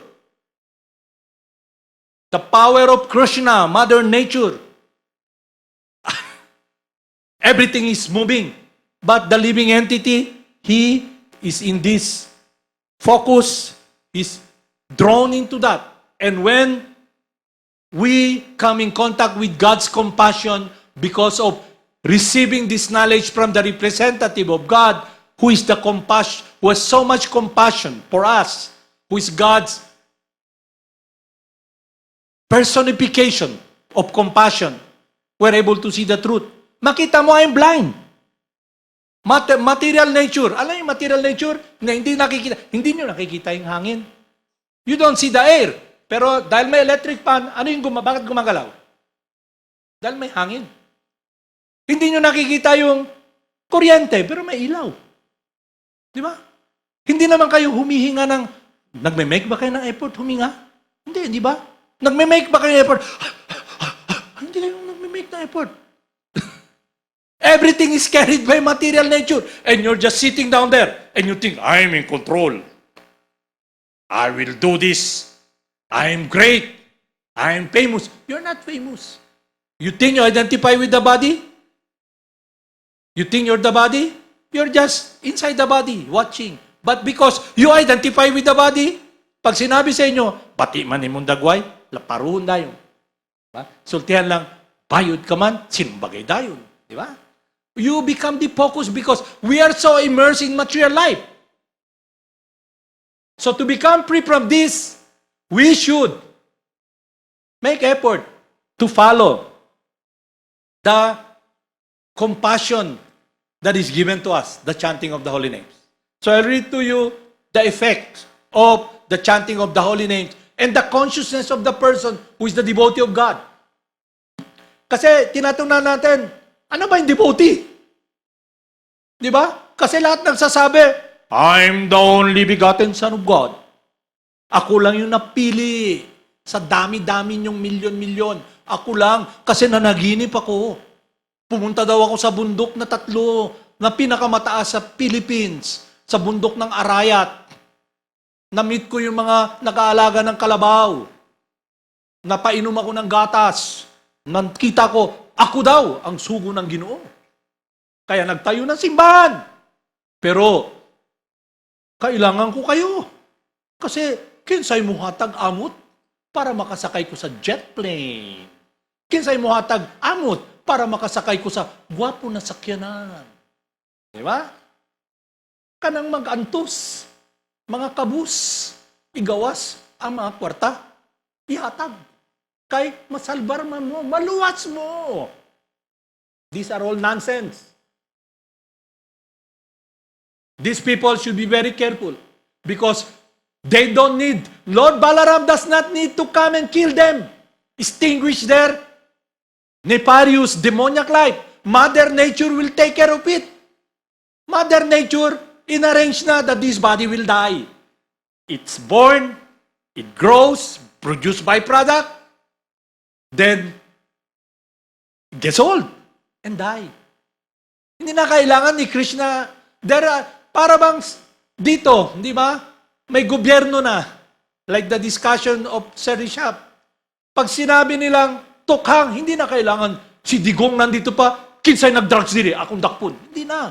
The power of Krishna, Mother Nature. Everything is moving. But the living entity, he is in this focus, is drawn into that. And when we come in contact with God's compassion because of receiving this knowledge from the representative of God, who is the compassion, who has so much compassion for us, who is God's personification of compassion, we're able to see the truth. Makita mo, I'm blind. Material nature. Alam yung material nature na hindi nakikita. Hindi nyo nakikita yung hangin. You don't see the air. Pero dahil may electric fan, ano yung bakit gumagalaw? Dahil may hangin. Hindi nyo nakikita yung kuryente, pero may ilaw. Di ba? Hindi naman kayo humihinga ng, nagme-make ba kayo ng effort huminga? Hindi, di ba? Nagme-make ba kayo ng effort? Hindi kayo nagme-make ng effort. Everything is carried by material nature. And you're just sitting down there and you think, I'm in control. I will do this. I'm great. I'm famous. You're not famous. You think you identify with the body? You think you're the body? You're just inside the body, watching. But because you identify with the body, pag sinabi sa inyo, bati man imong dagway, laparoon dayon. Diba? Sultihan lang, bayod ka man, sinumbagay dayon. Di ba? You become the focus because we are so immersed in material life. So to become free from this, we should make effort to follow the compassion that is given to us, the chanting of the holy names. So I'll read to you the effect of the chanting of the holy names and the consciousness of the person who is the devotee of God. Kasi tinatanong natin, ano ba yung devotee? Di ba? Kasi lahat nagsasabi, I'm the only begotten Son of God. Ako lang yung napili sa dami-dami niyong milyon-milyon. Ako lang, kasi nanaginip ako. Pumunta daw ako sa bundok na 3 na pinakamataas sa Philippines, sa bundok ng Arayat. Na-meet ko yung mga nag-aalaga ng kalabaw. Napainom ako ng gatas. Nakita ko, ako daw ang sugo ng Ginoo. Kaya nagtayo ng simbahan. Pero, kailangan ko kayo. Kasi, kinsay mo hatag amot para makasakay ko sa jet plane. Kinsay mo hatag amot para makasakay ko sa gwapo na sakyanan. Di ba? Kanang mag-antos, mga kabus, igawas ang mga kwarta, ihatag. Kay masalbar man mo, maluwas mo. These are all nonsense. These people should be very careful because they don't need, Lord Balaram does not need to come and kill them, extinguish their nefarious, demoniac life. Mother Nature will take care of it. Mother Nature inarrange na that this body will die. It's born, it grows, produce byproduct, then it gets old and die. Hindi na kailangan ni Krishna. Para bang dito, di ba? May gobyerno na. Like the discussion of Sir Rishab. Pag sinabi nilang tukhang, hindi na kailangan si Digong nandito pa, kinsay nag-drugs diri, akong dakpon. Hindi na.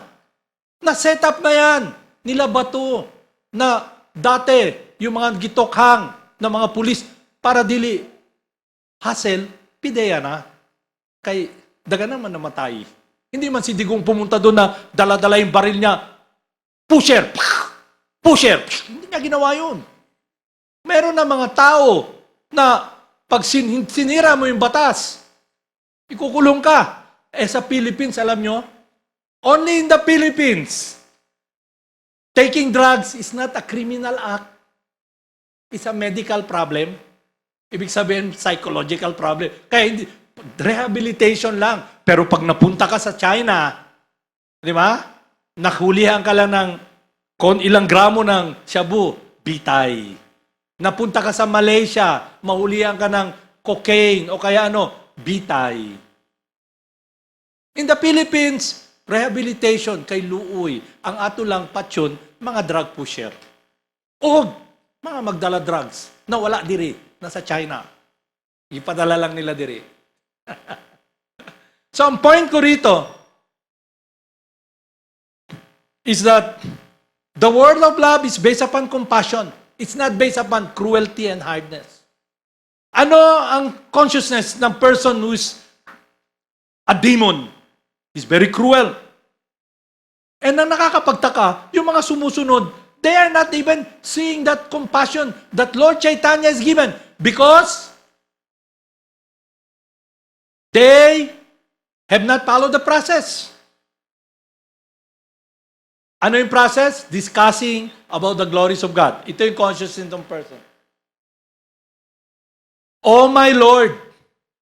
Na-set up na yan. Nila Bato na dati yung mga gitokhang na mga pulis para dili hassle, pideya na. Kay daga naman namatay. Hindi man si Digong pumunta doon na dala-dala yung baril niya. Pusher! Pusher! Hindi niya ginawa yun. Meron na mga tao na pag sinira mo yung batas, ikukulong ka. Sa Philippines, alam nyo, only in the Philippines, taking drugs is not a criminal act. It's a medical problem. Ibig sabihin, psychological problem. Kaya hindi, rehabilitation lang. Pero pag napunta ka sa China, di ba? Nahulihan ka lang ng ilang gramo ng shabu, bitay. Napunta ka sa Malaysia, mahulihan ka ng cocaine o kaya bitay. In the Philippines, rehabilitation kay luoy. Ang ato lang patsyon, mga drug pusher. O mga magdala drugs na wala diri, nasa China. Ipadala lang nila diri. So ang point ko rito is that the world of love is based upon compassion. It's not based upon cruelty and hardness. Ano ang consciousness ng person who is a demon? He's very cruel. And ang nakakapagtaka, yung mga sumusunod, they are not even seeing that compassion that Lord Chaitanya has given because they have not followed the process. Ano yung process? Discussing about the glories of God. Ito yung consciousness ng person. Oh my Lord,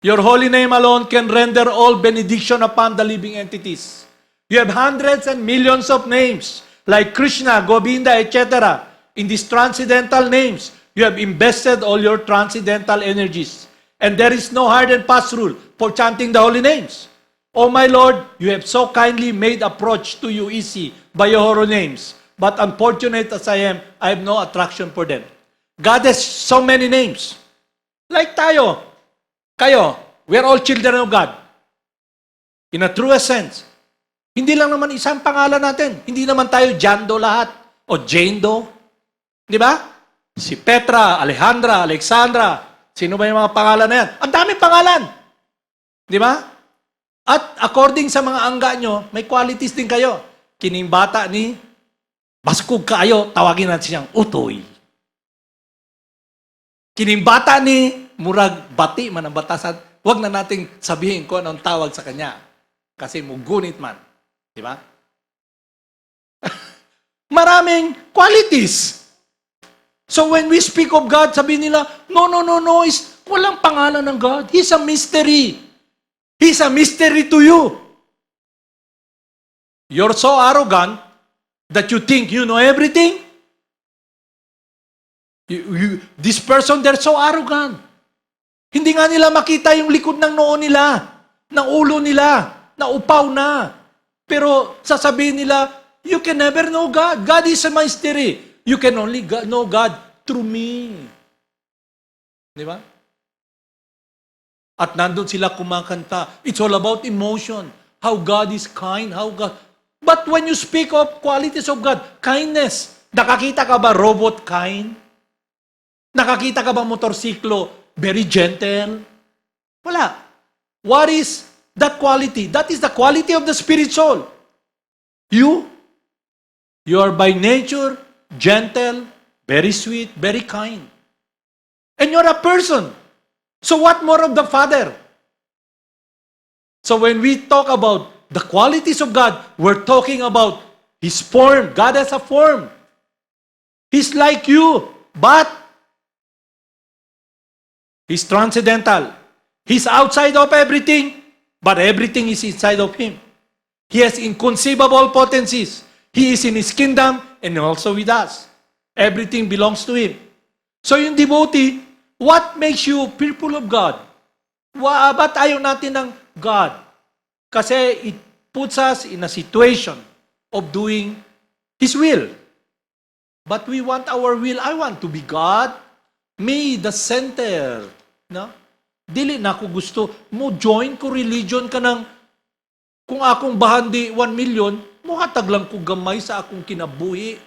your holy name alone can render all benediction upon the living entities. You have hundreds and millions of names. like Krishna, Govinda, etc. In these transcendental names, you have invested all your transcendental energies. And there is no hard and fast rule for chanting the holy names. Oh my Lord, you have so kindly made approach to you easy by your holy names. But unfortunate as I am, I have no attraction for them. God has so many names. Like tayo, kayo, we are all children of God. In a truest sense. Hindi lang naman isang pangalan natin. Hindi naman tayo Jando lahat. O Jane Doe. Di ba? Si Petra, Alejandra, Alexandra. Sino ba yung mga pangalan na yan? Ang daming pangalan. Di ba? At according sa mga angga nyo, may qualities din kayo. Kining bata ni Baskog kayo, tawagin natin siyang utoy. Kining bata ni Murag Bati, man ang batasan, huwag na nating sabihin kung anong tawag sa kanya. Kasi mugunit man. Di ba? Maraming qualities. So when we speak of God, sabihin nila, no, walang pangalan ng God. He's a mystery. He's a mystery to you. You're so arrogant that you think you know everything. This person, they're so arrogant. Hindi nga nila makita yung likod ng noo nila, ng ulo nila, na upaw na. Pero sasabihin nila, you can never know God. God is a mystery. You can only know God through me. Di ba? At nandun sila kumakanta. It's all about emotion. How God is kind. How God... But when you speak of qualities of God, kindness, nakakita ka ba robot kind? Nakakita ka ba motorsiklo very gentle? Wala. What is that quality? That is the quality of the spirit soul. You are by nature gentle, very sweet, very kind. And you're a person. So what more of the Father? So when we talk about the qualities of God, we're talking about His form. God has a form. He's like you, but He's transcendental. He's outside of everything, but everything is inside of Him. He has inconceivable potencies. He is in His kingdom and also with us. Everything belongs to Him. So yung devotee, what makes you fearful of God? Ba't ayaw natin ng God? Kasi it puts us in a situation of doing His will. But we want our will. I want to be God. Me, the center. No? Dili na ako gusto mo join ko religion ka ng kung akong bahandi 1 million, muhatag lang ko gamay sa akong kinabuhi.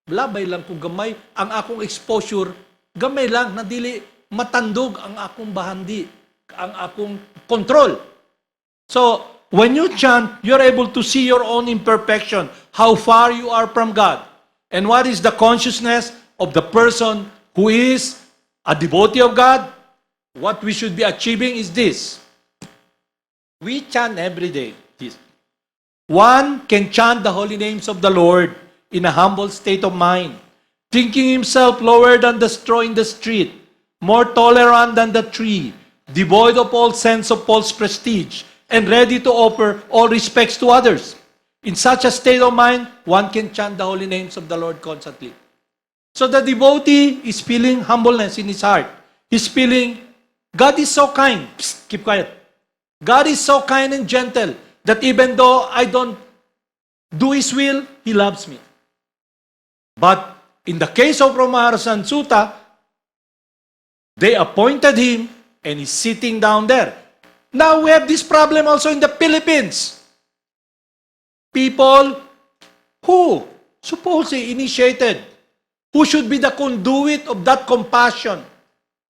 Labay lang ko gamay. Ang akong exposure, gamay lang na dili matandog ang akong bahandi, ang akong control. So, when you chant, you're able to see your own imperfection, how far you are from God. And what is the consciousness of the person who is a devotee of God? What we should be achieving is this. We chant every day. This. One can chant the holy names of the Lord in a humble state of mind, thinking himself lower than the straw in the street, more tolerant than the tree, devoid of all sense of false prestige, and ready to offer all respects to others. In such a state of mind, one can chant the holy names of the Lord constantly. So the devotee is feeling humbleness in his heart. He's feeling, God is so kind. Psst, keep quiet. God is so kind and gentle that even though I don't do His will, He loves me. But in the case of Ramaharasan Sutta, they appointed him and he's sitting down there. Now we have this problem also in the Philippines. People who supposedly initiated, who should be the conduit of that compassion,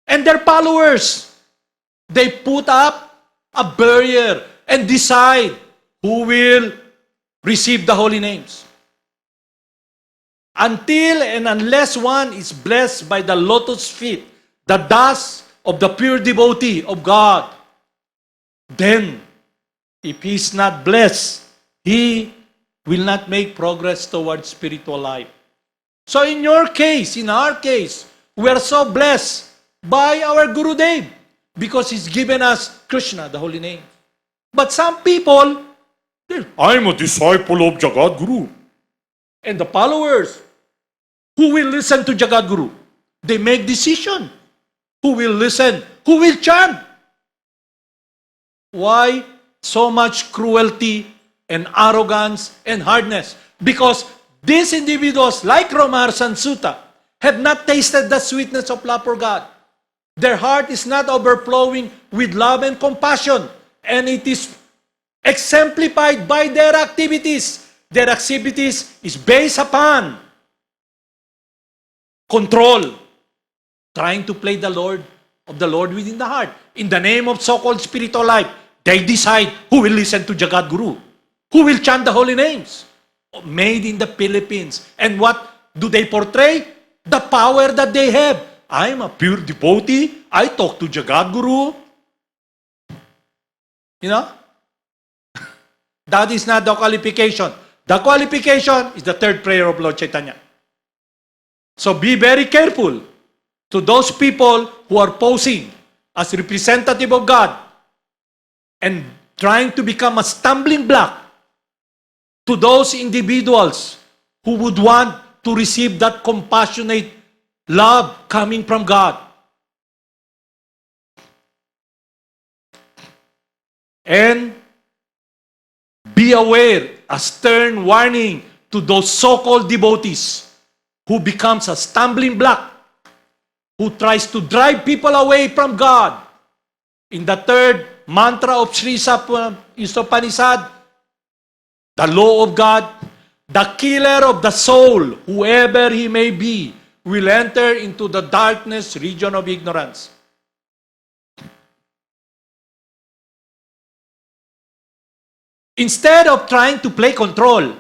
and their followers, they put up a barrier and decide who will receive the holy names. Until and unless one is blessed by the lotus feet, the dust of the pure devotee of God, then, if he is not blessed, he will not make progress towards spiritual life. So in your case, in our case, we are so blessed by our Gurudev because he's given us Krishna, the holy name. But some people, I'm a disciple of Jagat Guru. and the followers who will listen to Jagat Guru. They make decision. Who will listen? Who will chant? Why so much cruelty and arrogance and hardness? Because these individuals, like Romars and Suta, have not tasted the sweetness of love for God. Their heart is not overflowing with love and compassion, and it is exemplified by their activities. Their activities is based upon control, trying to play the Lord within the heart. In the name of so-called spiritual life, they decide who will listen to Jagat Guru, who will chant the holy names. Made in the Philippines. And what do they portray? The power that they have. I am a pure devotee. I talk to Jagat Guru. You know? That is not the qualification. The qualification is the third prayer of Lord Chaitanya. So be very careful to those people who are posing as representative of God and trying to become a stumbling block to those individuals who would want to receive that compassionate love coming from God. And be aware, a stern warning to those so-called devotees who becomes a stumbling block, who tries to drive people away from God. In the third mantra of Sri Isopanishad, the law of God, the killer of the soul, whoever he may be, will enter into the darkness region of ignorance. Instead of trying to play control,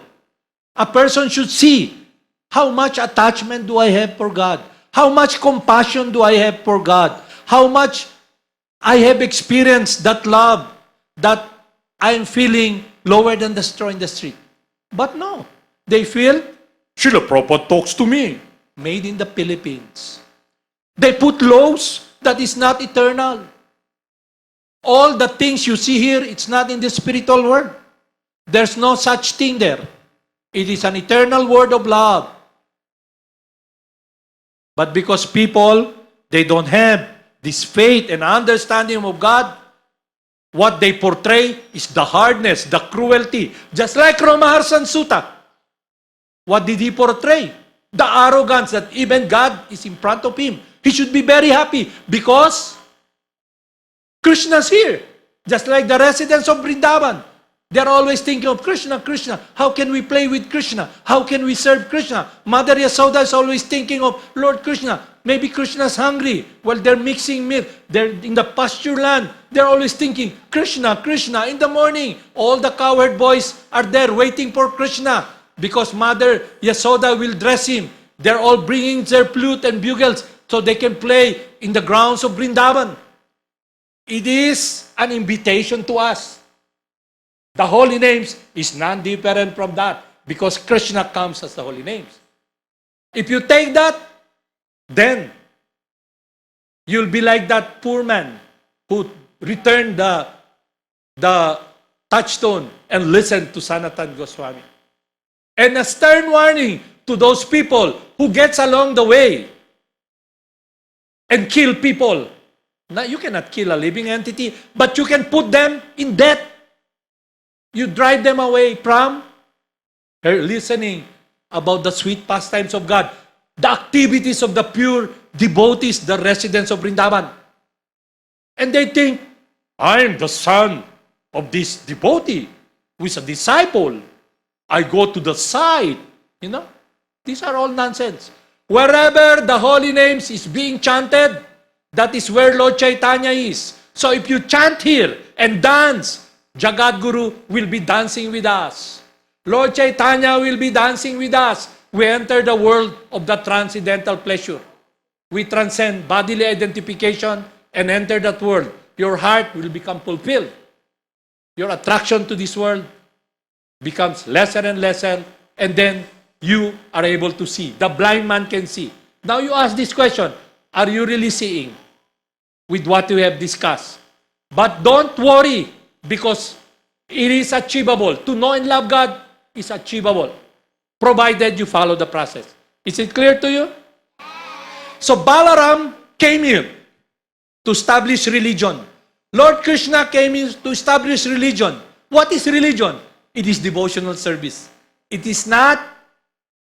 a person should see how much attachment do I have for God? How much compassion do I have for God? How much I have experienced that love that I'm feeling lower than the straw in the street. But no, they feel, Srila Prabhupada talks to me. Made in the Philippines. They put laws that is not eternal. All the things you see here, it's not in the spiritual world. There's no such thing there. It is an eternal word of love. But because people, they don't have this faith and understanding of God, what they portray is the hardness, the cruelty. Just like Ramaharsan Sutta. What did he portray? The arrogance that even God is in front of him. He should be very happy because Krishna's here. Just like the residents of Vrindavan. They're always thinking of Krishna, Krishna. How can we play with Krishna? How can we serve Krishna? Mother Yasoda is always thinking of Lord Krishna. Maybe Krishna's hungry. Well, they're mixing milk. They're in the pasture land. They're always thinking, Krishna, Krishna. In the morning, all the cowherd boys are there waiting for Krishna because Mother Yasoda will dress him. They're all bringing their flute and bugles so they can play in the grounds of Vrindavan. It is an invitation to us. The holy names is non-different from that because Krishna comes as the holy names. If you take that, then you'll be like that poor man who returned the touchstone and listened to Sanatan Goswami. And a stern warning to those people who gets along the way and kill people. Now, you cannot kill a living entity, but you can put them in death. You drive them away from listening about the sweet pastimes of God, the activities of the pure devotees, the residents of Vrindavan. And they think, I'm the son of this devotee who is a disciple. I go to the side. You know, these are all nonsense. Wherever the holy names is being chanted, that is where Lord Chaitanya is. So if you chant here and dance, Jagat Guru will be dancing with us. Lord Chaitanya will be dancing with us. We enter the world of the transcendental pleasure. We transcend bodily identification and enter that world. Your heart will become fulfilled. Your attraction to this world becomes lesser and lesser, and then you are able to see. The blind man can see. Now you ask this question, are you really seeing with what we have discussed? But don't worry, because it is achievable. To know and love God is achievable. provided you follow the process. Is it clear to you? So Balaram came here to establish religion. Lord Krishna came here to establish religion. What is religion? It is devotional service. It is not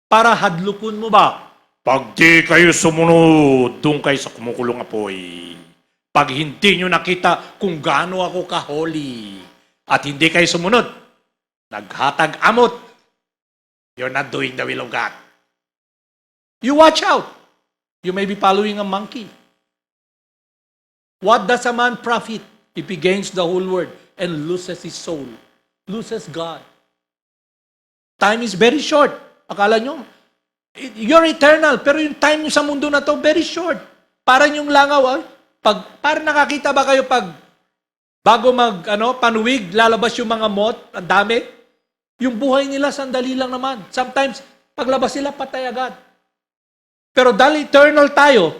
para hadlukun mo ba? Pag di kayo sumunod, doon kayo sa kumukulong apoy. Pag hindi nyo nakita kung gaano ako ka-holy at hindi kayo sumunod, naghatag amot, you're not doing the will of God. You watch out. You may be following a monkey. What does a man profit if he gains the whole world and loses his soul? Loses God. Time is very short. Akala nyo, you're eternal, pero yung time nyo sa mundo na to, very short. Parang yung langaw, parang nakakita ba kayo pag bago panuwig, lalabas yung mga moth, ang dami? Yung buhay nila, sandali lang naman. Sometimes, paglabas sila, patay agad. Pero dahil eternal tayo,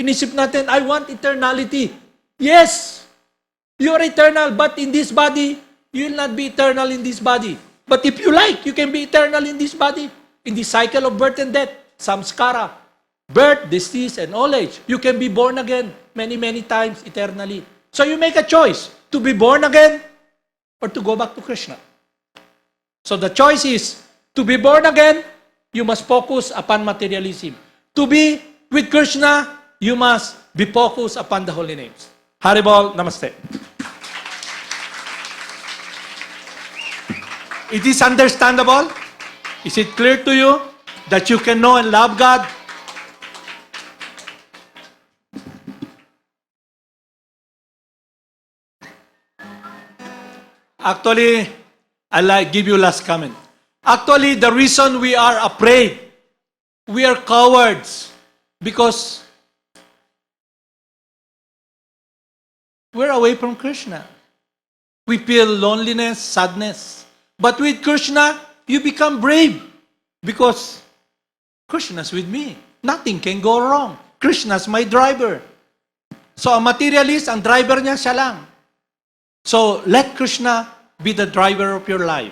inisip natin, I want eternality. Yes, you're eternal, but in this body, you will not be eternal in this body. But if you like, you can be eternal in this body. In the cycle of birth and death, samskara, birth, disease, and old age. You can be born again many, many times eternally. So you make a choice to be born again or to go back to Krishna. So the choice is, to be born again, you must focus upon materialism. To be with Krishna, you must be focused upon the holy names. Haribol, namaste. It is understandable? Is it clear to you that you can know and love God? Actually, I'll give you last comment. Actually, the reason we are afraid, we are cowards, because we're away from Krishna. We feel loneliness, sadness. But with Krishna, you become brave because Krishna's with me. Nothing can go wrong. Krishna's my driver. So, a materialist, ang driver niya, siya lang. So, let Krishna be the driver of your life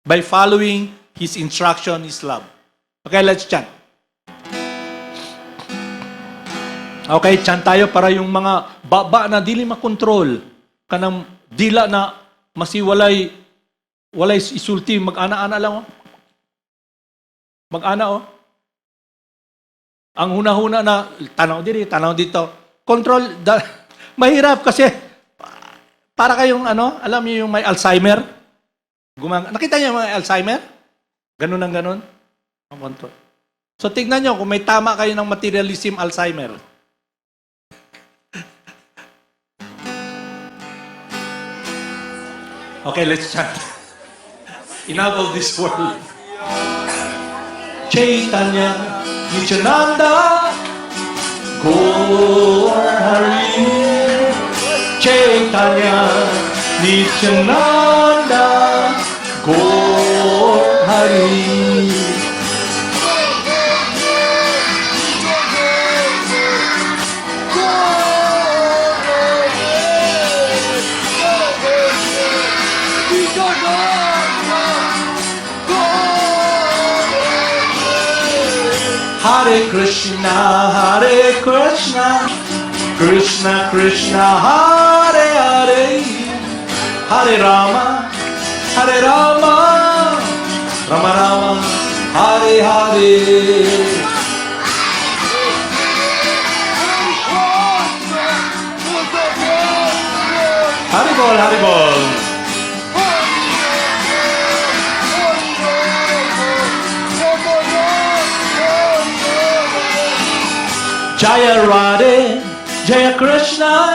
by following His instruction, His love. Okay, let's chant. Okay, chant tayo para yung mga baba na dili makontrol, kanang dila na masiwalay, walay isulti, mag-ana-ana lang, oh. Mag-ana, oh. Ang huna-huna na, tanaw diri, tanaw dito. Control, mahirap kasi, para kayong, alam niyo yung may Alzheimer? Nakita niyo yung may Alzheimer? Ganun ang ganun? Ang control. So, tignan niyo kung may tama kayo ng materialism Alzheimer. Okay, let's chant. Enough of this world. Chaitanya, Nityananda, Gaur Hari. Chaitanya, Nityananda, Gaur Hari. Hare Krishna, Krishna Krishna, Hare Hare, Hare Rama, Rama Rama, Hare Hare. Haribol, Haribol. Jaya Radhe, Jaya Krishna,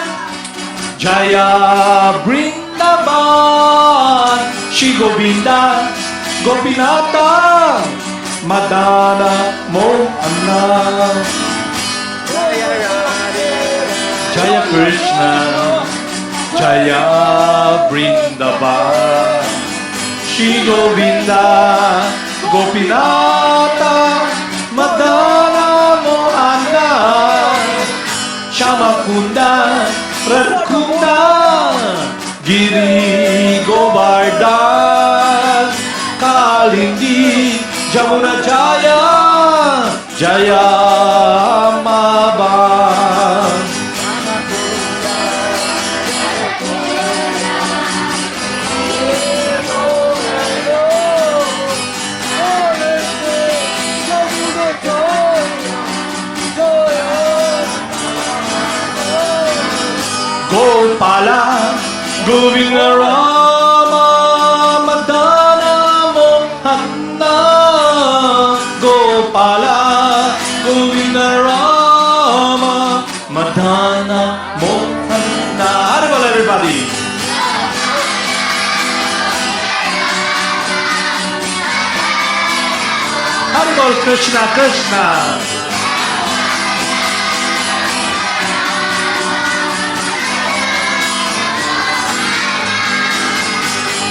Jaya Vrindavan, Shri Govinda, Gopinata, Madana Mohanna. Jaya Radhe, Jaya Krishna, Jaya Vrindavan, Shri Govinda, Gopinata, Madana Mohanna. Shama Kunda, Radha Giri Govardhan, Jamuna Jaya, Jaya Maban. Gopala, Govinda Rama, Madana Mohanna. Gopala, Govinda Rama, Madana Mohanna. Haribol, everybody. Haribol, Krishna, Krishna.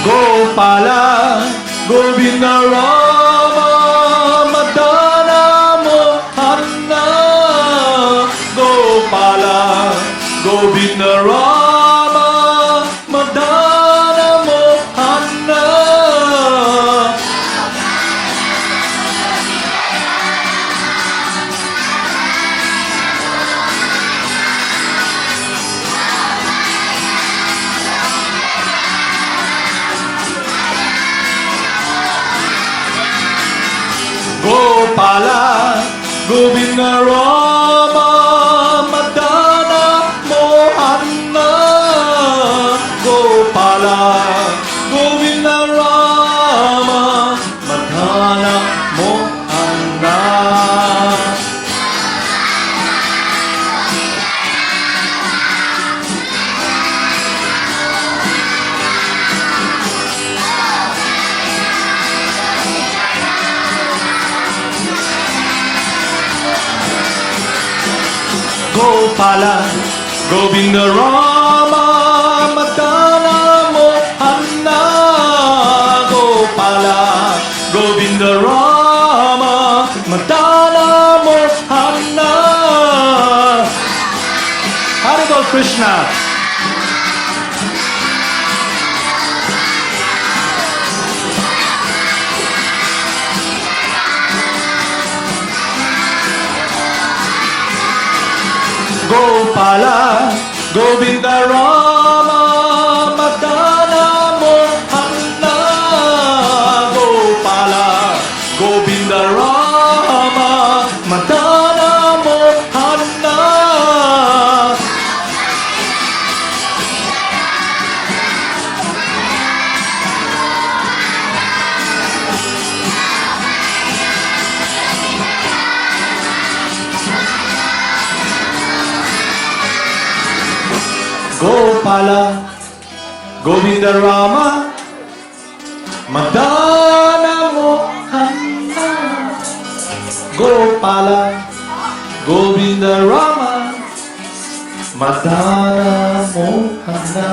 Gopala, Govinda Rama, Madana Mohanna. Gopala, Govinda Rama, Madana Mohanna. Gopala, Govinda Rama, Madana Mohanna. Gopala, Govinda Rama, Madana Mohanna. Gopala, Govinda Rama, Madana Mohanna. Gopala, Govinda Rama, Madana Mohanna. Haribol Krishna. Gopala, Govinda Rama, Madana Mohanna. Gopala, Govinda Rama, Madana Mohanna. Gopala, Govinda Rama, Madana Mohanna. Gopala, Govinda Rama, Madana Mohanna.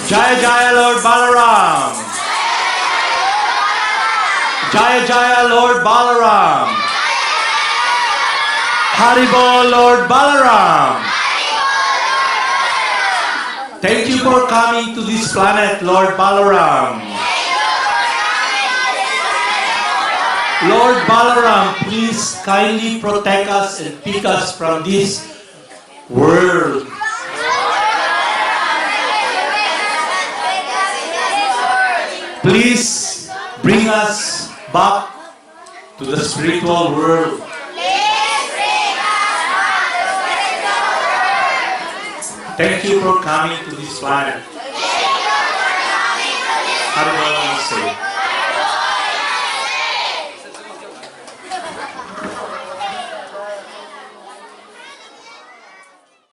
Jaya Jaya Lord Balaram. Jaya Jaya Lord Balaram. Haribol Lord Balaram. Thank you for coming to this planet, Lord Balaram. Lord Balaram, please kindly protect us and pick us from this world. Please bring us back to the spiritual world. Thank you for coming to this planet. How do I say?